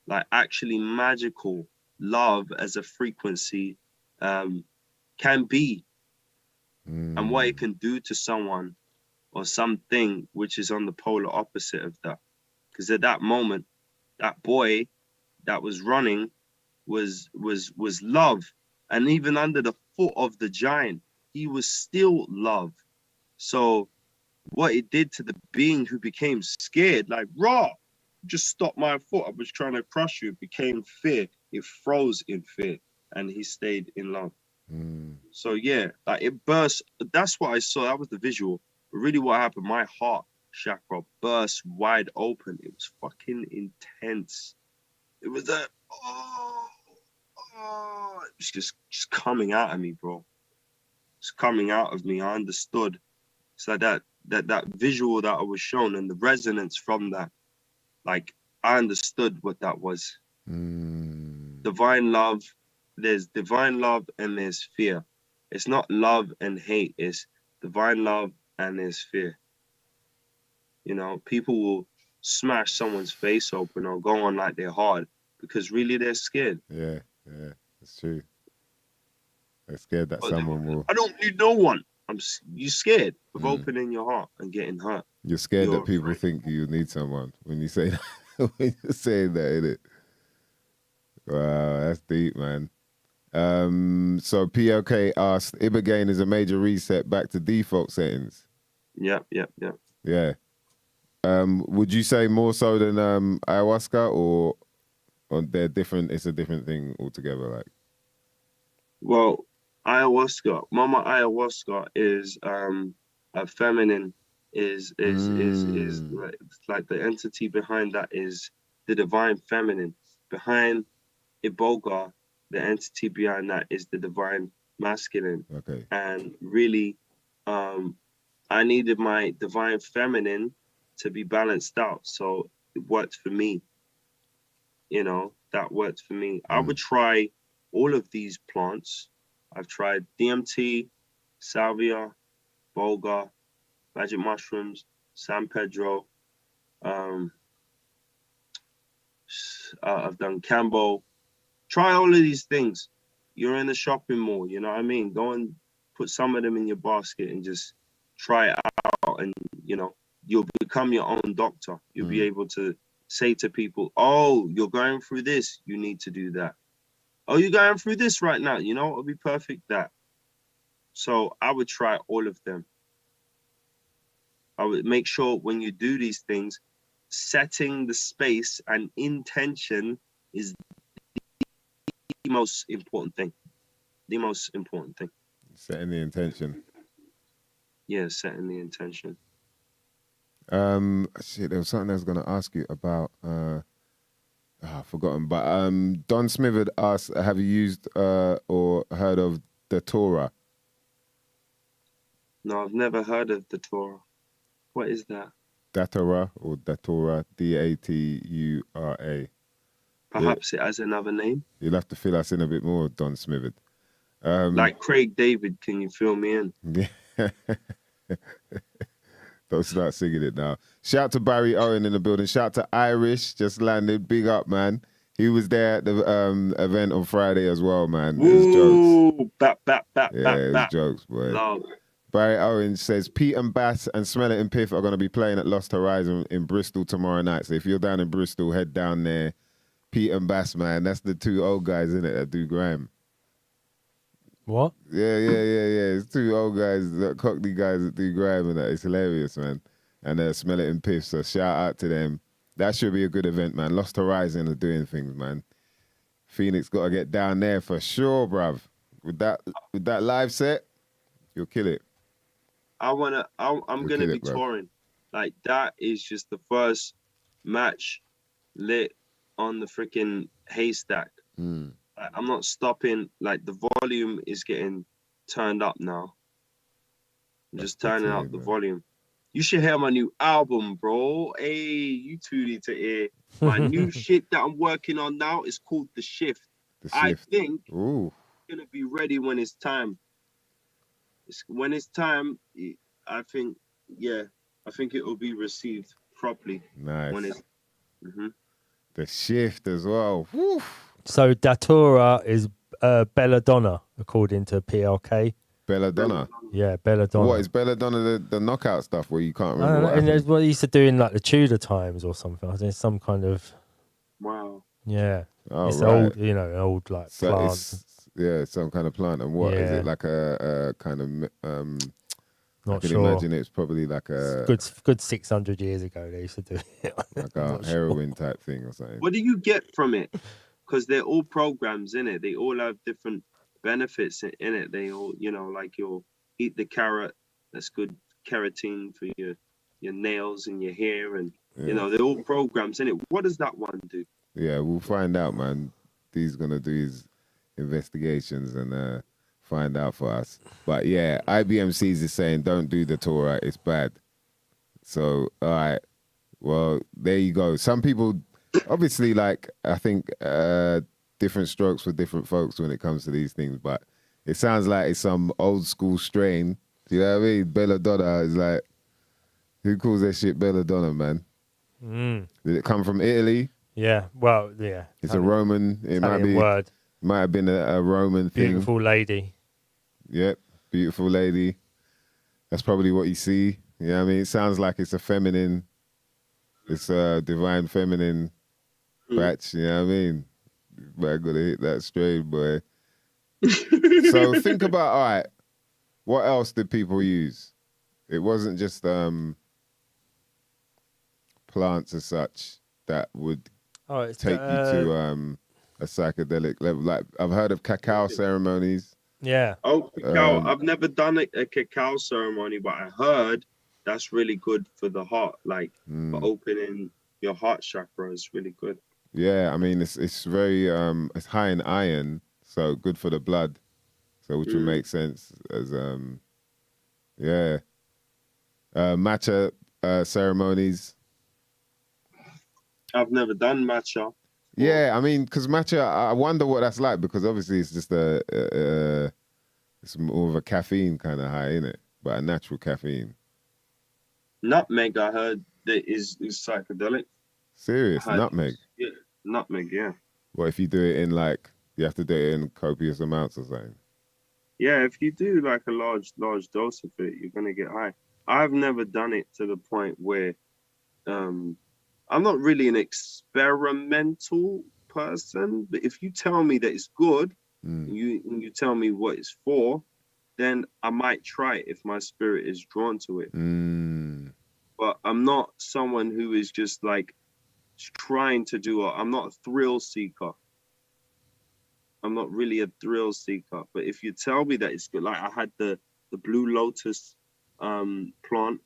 like actually magical, love as a frequency can be, and what it can do to someone or something which is on the polar opposite of that. Because at that moment, that boy that was running was love, and even under the foot of the giant, he was still love. So what it did to the being who became scared, like, raw, just stop my foot, I was trying to crush you, it became fear. It froze in fear, and he stayed in love. So yeah, like it burst. That's what I saw. That was the visual. But really what happened, my heart chakra burst wide open. It was fucking intense. It was that, it was just coming out of me, bro. It's coming out of me. I understood. It's like that visual that I was shown and the resonance from that, like I understood what that was. Divine love, there's divine love and there's fear. It's not love and hate, it's divine love and there's fear. People will smash someone's face open or go on like they're hard because really they're scared. Yeah, it's true. They're scared that someone will. I don't need no one. you scared of opening your heart and getting hurt. You're scared that people think you need someone when you say that. When you're saying that, innit? Wow, that's deep, man. So PLK asked, Ibogaine is a major reset back to default settings. Yep. Yeah. Would you say more so than ayahuasca, or they're different? It's a different thing altogether. Like, well, Mama ayahuasca is a feminine. Is like the entity behind that is the divine feminine. Behind Iboga, the entity behind that is the divine masculine. Okay. And really, I needed my divine feminine to be balanced out, so it worked for me. You know, that worked for me. I would try all of these plants. I've tried DMT, salvia, boga, magic mushrooms, San Pedro. I've done Cambo. Try all of these things. You're in the shopping mall, you know what I mean? Go and put some of them in your basket and just try it out, and you know, you'll become your own doctor. You'll be able to say to people, oh, you're going through this, you need to do that. Oh, you're going through this right now, you know, it'll be perfect that. So I would try all of them. I would make sure when you do these things, setting the space and intention is the most important thing. The most important thing. Setting the intention. Yeah, setting the intention. Shit, there was something I was going to ask you about. I've forgotten. But Don Smithard asked, have you used or heard of the Torah? No, I've never heard of the Torah. What is that? Datura or Datura, Datura. Perhaps it has another name. You'll have to fill us in a bit more, Don Smithard. Like Craig David, can you fill me in? Yeah. Don't start singing it now. Shout to Barry Owen in the building. Shout to Irish, just landed. Big up, man. He was there at the event on Friday as well, man. It was jokes. It was jokes, boy. Love. Barry Owen says Pete and Bass and Smell It and Piff are going to be playing at Lost Horizon in Bristol tomorrow night. So if you're down in Bristol, head down there. Pete and Bass, man. That's the two old guys, in it, that do grime. What? Yeah. It's two old guys, Cockney guys that do grime, and that. It's hilarious, man. And Smell It and Piff. So shout out to them. That should be a good event, man. Lost Horizon are doing things, man. Phoenix got to get down there for sure, bruv. With that live set, you'll kill it. I'm gonna be touring. Like, that is just the first match lit on the freaking haystack. I'm not stopping. Like, the volume is getting turned up now. I'm just turning up the volume. You should hear my new album, bro. Hey, you two need to hear my new shit that I'm working on now. Is called The Shift. I think it's gonna be ready when it's time. When it's time, I think it will be received properly. Nice. When it's, The Shift as well. Woo. So Datura is Belladonna, according to PLK. Belladonna? Yeah, Belladonna. What is Belladonna? The knockout stuff where you can't remember what and happened? what he used to do in like the Tudor times or something. I think some kind of. Wow. Yeah. Oh, it's right. old, an old like plant. Some kind of plant. And what is it, like a kind of Not I can sure. imagine it's probably like a good 600 years ago they used to do it. like a heroin type thing or something. What do you get from it? Because they're all programs in it. They all have different benefits in it. They all, like you'll eat the carrot. That's good keratin for your nails and your hair, and they're all programs in it. What does that one do? Yeah, we'll find out, man. He's gonna do his investigations and find out for us. But yeah, IBMCs is saying don't do the Torah, it's bad. So all right, well there you go. Some people, obviously, like I think different strokes for different folks when it comes to these things. But it sounds like it's some old school strain. Do you know what I mean? Belladonna is like, who calls that shit Belladonna, man? Did it come from Italy? Yeah, well, yeah. It's a Roman. It might have been a Roman thing. Beautiful lady. Yep, beautiful lady. That's probably what you see. You know what I mean? It sounds like it's a feminine, it's a divine feminine patch. You know what I mean? But I gotta hit that straight, boy. So think about, all right, what else did people use? It wasn't just plants as such that would take you to a psychedelic level. Like I've heard of cacao ceremonies. Yeah. Oh, cacao. I've never done a cacao ceremony, but I heard that's really good for the heart, like for opening your heart chakra is really good. Yeah, I mean it's very it's high in iron, so good for the blood. So which would make sense as matcha ceremonies. I've never done matcha. Yeah, I mean, because matcha, I wonder what that's like, because obviously it's just it's more of a caffeine kind of high, isn't it? But a natural caffeine. Nutmeg, I heard that is psychedelic. Serious? Nutmeg? Yeah, nutmeg, yeah. What if you do it in you have to do it in copious amounts or something? Yeah, if you do like a large dose of it, you're gonna get high. I've never done it to the point where I'm not really an experimental person, but if you tell me that it's good, you tell me what it's for, then I might try it if my spirit is drawn to it. But I'm not someone who is just like trying to do I'm not a thrill seeker. I'm not really a thrill seeker. But if you tell me that it's good, like I had the blue lotus plant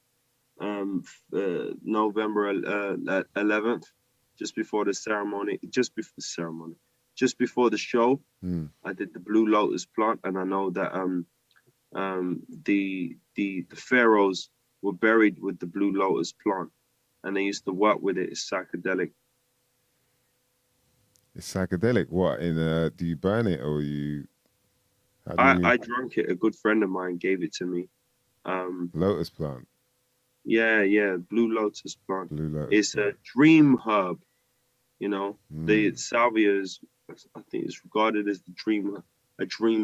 November 11th, just before the show, I did the blue lotus plant, and I know that the pharaohs were buried with the blue lotus plant, and they used to work with it. It's psychedelic. It's psychedelic. What do you burn it or you? I drank it. A good friend of mine gave it to me. Lotus plant. Yeah, blue lotus plant. It's a dream herb, you know. The salvia is, I think, it's regarded as a dream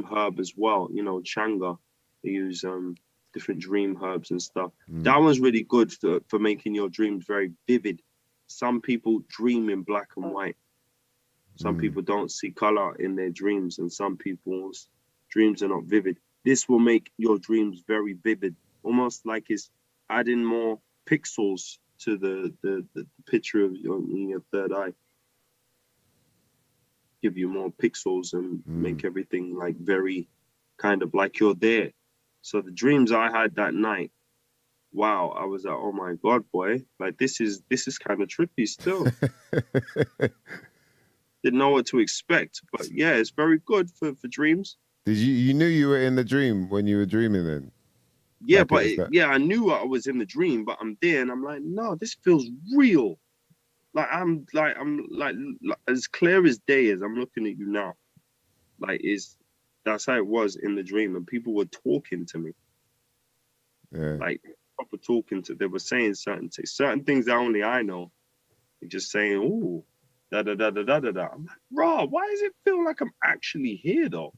herb as well. You know, changa. They use different dream herbs and stuff. That one's really good for making your dreams very vivid. Some people dream in black and white. Some people don't see color in their dreams, and some people's dreams are not vivid. This will make your dreams very vivid, almost like it's adding more pixels to the picture of your third eye. Give you more pixels and make everything like very kind of like you're there. So the dreams I had that night, wow, I was like, oh my God, boy, like this is kind of trippy still. Didn't know what to expect, but yeah, it's very good for dreams. Did you knew you were in the dream when you were dreaming then? Yeah, but I knew I was in the dream, but I'm there and I'm like, no, this feels real. Like I'm as clear as day as I'm looking at you now. That's how it was in the dream, and people were talking to me. Yeah. Like proper talking they were saying certain things that only I know. They're just saying, ooh, da da da da da da da. I'm like, bro, why does it feel like I'm actually here though?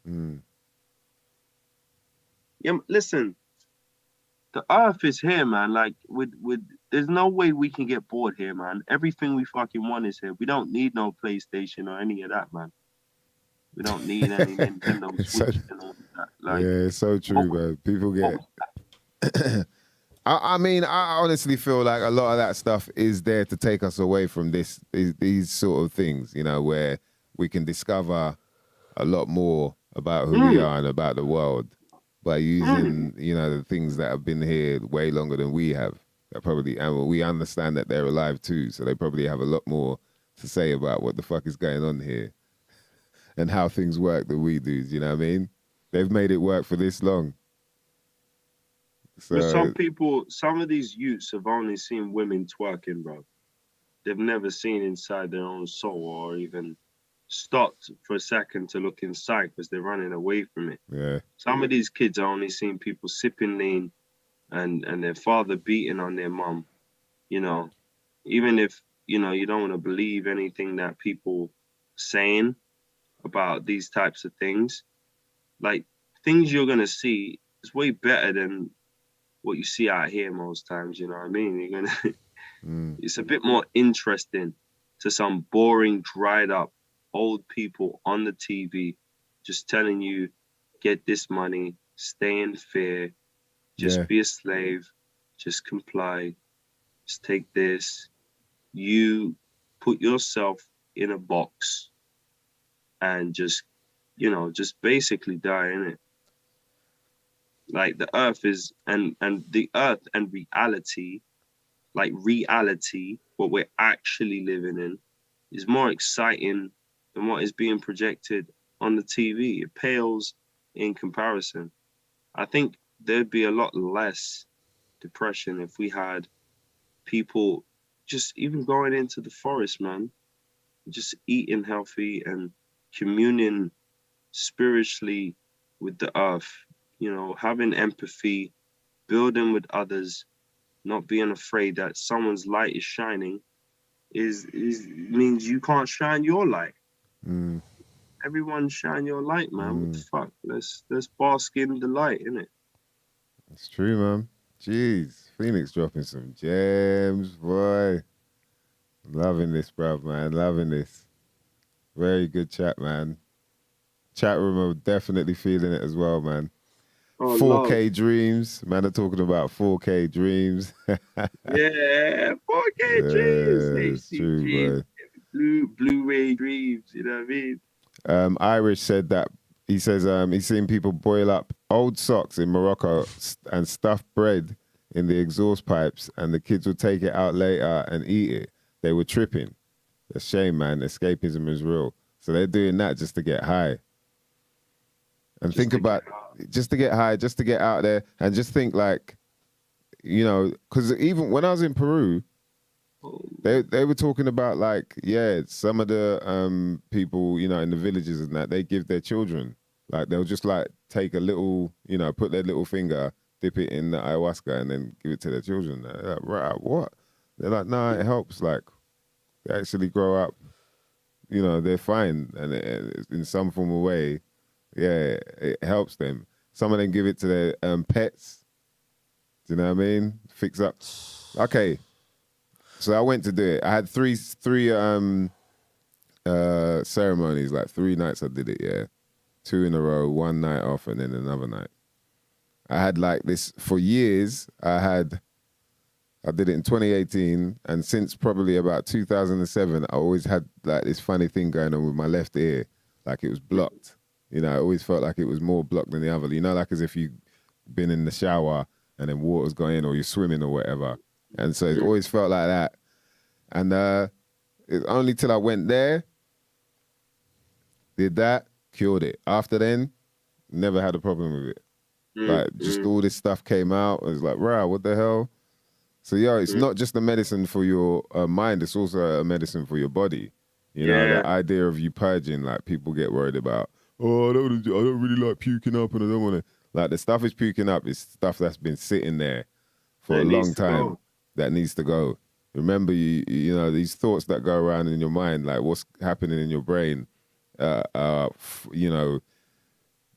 Yeah, listen. The earth is here, man. Like, there's no way we can get bored here, man. Everything we fucking want is here. We don't need no PlayStation or any of that, man. We don't need any Nintendo Switch and all that. Like, yeah, it's so true, man. People get... I mean, I honestly feel like a lot of that stuff is there to take us away from these sort of things, you know, where we can discover a lot more about who we are and about the world by using, you know, the things that have been here way longer than we have. And we understand that they're alive too, so they probably have a lot more to say about what the fuck is going on here and how things work than we do. You know what I mean? They've made it work for this long. So, but some of these youths have only seen women twerking, bro. They've never seen inside their own soul or even stopped for a second to look inside because they're running away from it. Yeah. Some of these kids are only seeing people sipping lean and their father beating on their mom. You know, even if, you know, you don't want to believe anything that people saying about these types of things, like things you're going to see is way better than what you see out here most times. You know what I mean? You're gonna. It's a bit more interesting to some boring, dried up old people on the TV, just telling you, get this money, stay in fear, just be a slave, just comply, just take this. You put yourself in a box and just, just basically die in it. Like the earth is, and the earth and reality, like reality, what we're actually living in, is more exciting than what is being projected on the TV. It pales in comparison. I think there'd be a lot less depression if we had people just even going into the forest, man, just eating healthy and communing spiritually with the earth, having empathy, building with others, not being afraid that someone's light is shining means you can't shine your light. Everyone shine your light, man. What the fuck? Let's bask in the light, innit? It's true, man. Jeez, Phoenix dropping some gems, boy. Loving this, bruv, man. Loving this. Very good chat, man. Chat room are definitely feeling it as well, man. 4K dreams. Man are talking about 4K dreams. Yeah, 4K dreams. It's true, bro. Blu-ray dreams, you know what I mean? Irish said that he says he's seen people boil up old socks in Morocco and stuff bread in the exhaust pipes, and the kids would take it out later and eat it. They were tripping. It's a shame, man. Escapism is real. So they're doing that just to get high. And just think about, just to get high, just to get out there, and just think like, because even when I was in Peru, they were talking about like, some of the people, in the villages and that, they give their children, like they'll just like take a little, put their little finger, dip it in the ayahuasca and then give it to their children. They're like, right, what? They're like, nah, it helps. Like, they actually grow up, they're fine. And in some form of way, it helps them. Some of them give it to their pets. Do you know what I mean? Fix up. Okay. So I went to do it. I had three ceremonies, like 3 nights I did it, 2 in a row, 1 night off, and then another night. I had like this for years. I did it in 2018, and since probably about 2007, I always had like this funny thing going on with my left ear, like it was blocked. I always felt like it was more blocked than the other. Like as if you've been in the shower and then water's going in, or you're swimming or whatever. And so it always felt like that. And it's only till I went there, did that, cured it. After then, never had a problem with it. Like just all this stuff came out. I was like, wow, what the hell? So it's not just a medicine for your mind, it's also a medicine for your body. The idea of you purging, like people get worried about, I don't really like puking up and I don't want to. Like the stuff is puking up is stuff that's been sitting there for a long time that needs to go. Remember, you know, these thoughts that go around in your mind, like what's happening in your brain, you know,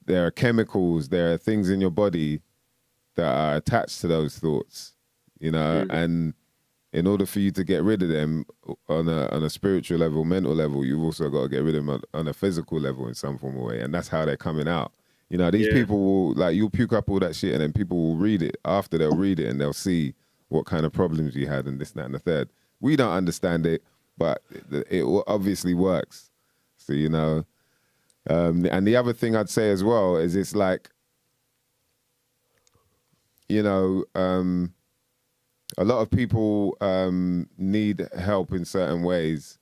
there are chemicals, there are things in your body that are attached to those thoughts, you know, and in order for you to get rid of them on a spiritual level, mental level, you've also got to get rid of them on a physical level in some form of way, and that's how they're coming out. You know, these people will, like, you'll puke up all that shit and then people will read it. After they'll read it and they'll see what kind of problems you had and this, that, and the third. We don't understand it, but it obviously works. So, you know, and the other thing I'd say as well is it's like, you know, a lot of people need help in certain ways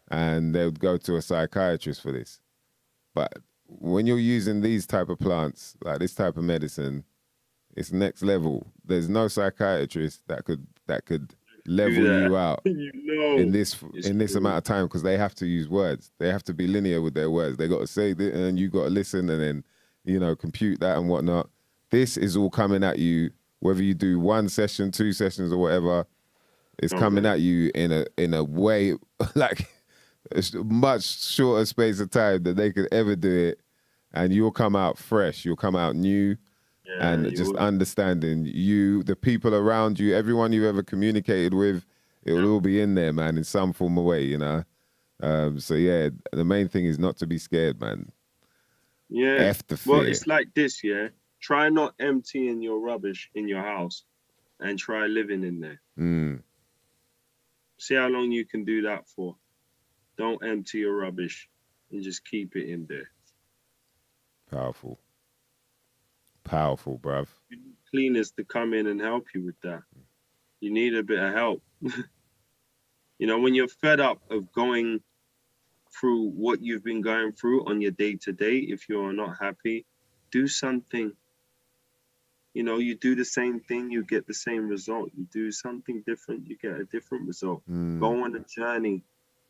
and they would go to a psychiatrist for this. But when you're using these type of plants, like this type of medicine, it's next level. There's no psychiatrist that could level you out in this amount of time, because they have to use words. They have to be linear with their words. They got to say this and you got to listen and then, you know, compute that and whatnot. This is all coming at you, whether you do 1 session, 2 sessions or whatever. It's coming at you in a way like a much shorter space of time than they could ever do it. And you'll come out fresh. You'll come out new. and just understanding you, the people around you, everyone you've ever communicated with, it will all be in there, man, in some form of way, you know. So yeah, the main thing is not to be scared, man. Yeah. F the fear. Well, it's like this, yeah. Try not emptying your rubbish in your house and try living in there. See how long you can do that for. Don't empty your rubbish and just keep it in there. Powerful. Powerful, bruv. You need cleaners to come in and help you with that. You need a bit of help. You know, when you're fed up of going through what you've been going through on your day-to-day, if you're not happy, do something. You know, you do the same thing, you get the same result. You do something different, you get a different result. Go on a journey.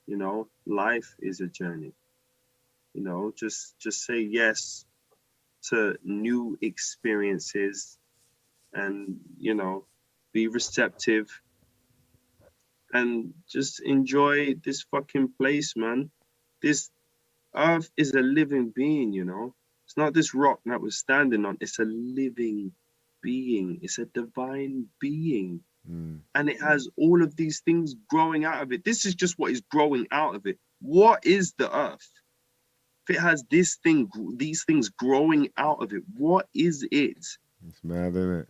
You know, life is a journey. You know, just say yes to new experiences and, you know, be receptive and just enjoy this fucking place, man. This earth is a living being, you know. It's not this rock that we're standing on. It's a living being. It's a divine being. And it has all of these things growing out of it. This is just what is growing out of it. What is the earth? If it has these things growing out of it, what is it? It's mad, isn't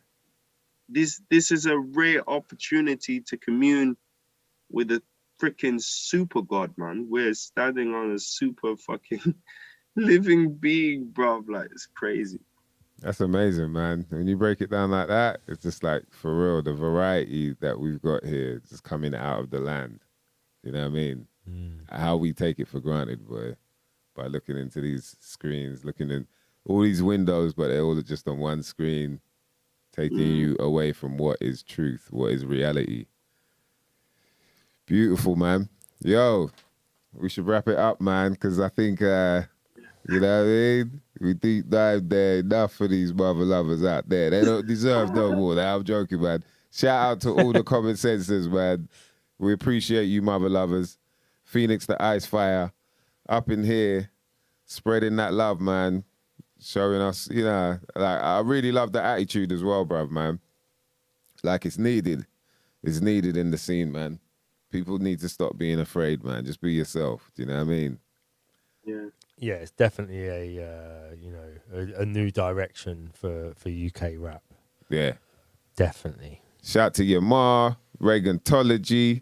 it? This is a rare opportunity to commune with a freaking super god, man. We're standing on a super fucking living being, bro. Like, it's crazy. That's amazing, man. When you break it down like that, it's just like, for real, the variety that we've got here just coming out of the land. You know what I mean? How we take it for granted, boy, by looking into these screens, looking in all these windows, but they're all just on one screen, taking you away from what is truth, what is reality. Beautiful, man. Yo, we should wrap it up, man, because I think, you know what I mean? We deep dive there enough for these mother lovers out there. They don't deserve no more. I'm joking, man. Shout out to all the common sensors, man. We appreciate you, mother lovers. Phoenix Da Icefire, up in here, spreading that love, man. Showing us, you know, like, I really love the attitude as well, bruv, man. Like, it's needed. It's needed in the scene, man. People need to stop being afraid, man. Just be yourself. Do you know what I mean? Yeah. Yeah, it's definitely a new direction for UK rap. Yeah. Definitely. Shout to your ma, Regantology,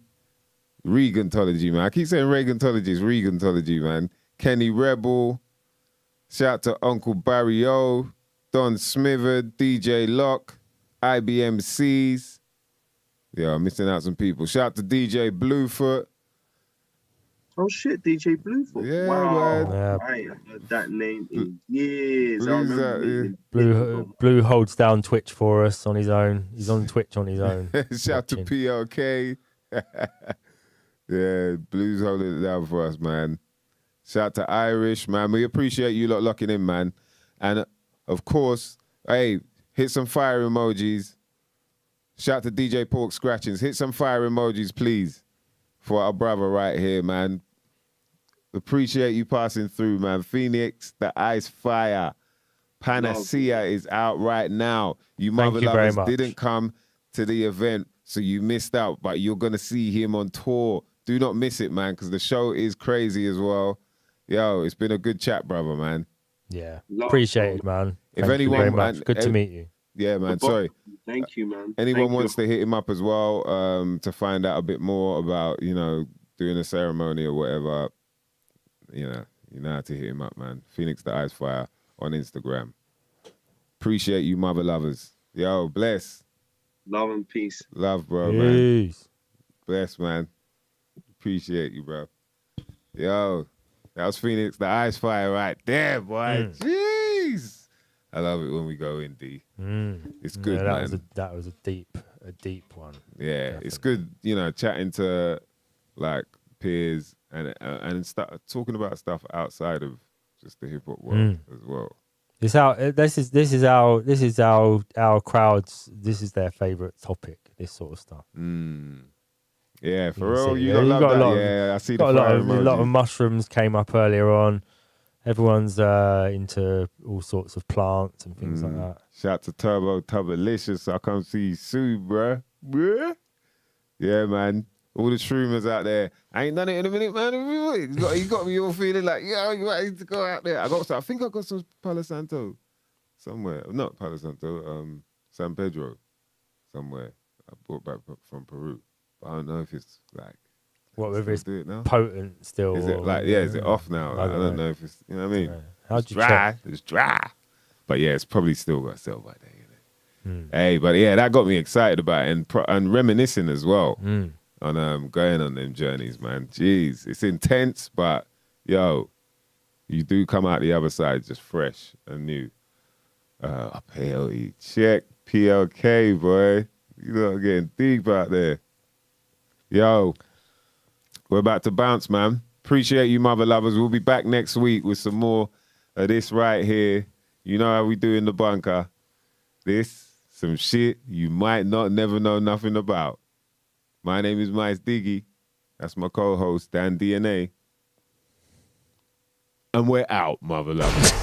man. I keep saying Regantology, it's Regantology, man. Kenny Rebel. Shout to Uncle Barry O, Don Smithered, DJ Lock, IBMCs. Yeah, I'm missing out some people. Shout to DJ Bluefoot. Oh shit, DJ Bluefoot. Yeah, wow. man. Yeah. I ain't heard that name in years. Blue's I remember Blue holds down Twitch for us on his own. He's on Twitch on his own. Shout to PLK. Yeah, Blue's holding it down for us, man. Shout to Irish, man. We appreciate you lot locking in, man. And of course, hey, hit some fire emojis. Shout to DJ Pork Scratchings. Hit some fire emojis, please, for our brother right here, man. Appreciate you passing through, man. Phoenix Da Icefire. Panacea is out right now. You mother lovers didn't come to the event, so you missed out, but you're going to see him on tour. Do not miss it, man, because the show is crazy as well. Yo, it's been a good chat, brother, man. Yeah, appreciate it, man. If Thank anyone, you very much. man, Good to meet you. Yeah, man, sorry. Thank you, man. Anyone wants to hit him up as well to find out a bit more about, you know, doing a ceremony or whatever, you know how to hit him up, man. Phoenix Da Icefire on Instagram. Appreciate you, mother lovers. Yo, bless. Love and peace. Love, bro, Peace. man. Bless, man. Appreciate you, bro. Yo, that was Phoenix Da Icefire right there, boy. Jeez. I love it when we go in, D. It's good, man. That was a deep one. Yeah, Definitely. It's good, you know, chatting to like peers and talking about stuff outside of just the hip hop world as well. This is our crowds. This is their favorite topic. This sort of stuff. Yeah, for real. See, You got love that. Yeah, I see the fire a lot of mushrooms came up earlier on. Everyone's into all sorts of plants and things like that. Shout to Turbo Tubalicious. I come see you soon, bruh. Yeah, man. All the shroomers out there. I ain't done it in a minute, man. You got me all feeling like, yeah, you need to go out there. I think I got some Palo Santo somewhere. Not Palo Santo, San Pedro somewhere. I brought back from Peru. But I don't know if it's like, what, whether it's do it now? potent still? Is it like, is it off now? I don't know if it's, you know what I mean? How'd you dry. check? It's dry. But yeah, it's probably still got sell by there. Hey, but yeah, that got me excited about it and reminiscing as well on going on them journeys, man. Jeez, it's intense, but yo, you do come out the other side just fresh and new. PLE, check PLK, boy. You know, getting deep out there. Yo, we're about to bounce, man. Appreciate you, mother lovers. We'll be back next week with some more of this right here. You know how we do in the bunker. This, some shit you might not never know nothing about. My name is Mice Diggy. That's my co-host, Dan DNA. And we're out, mother lovers.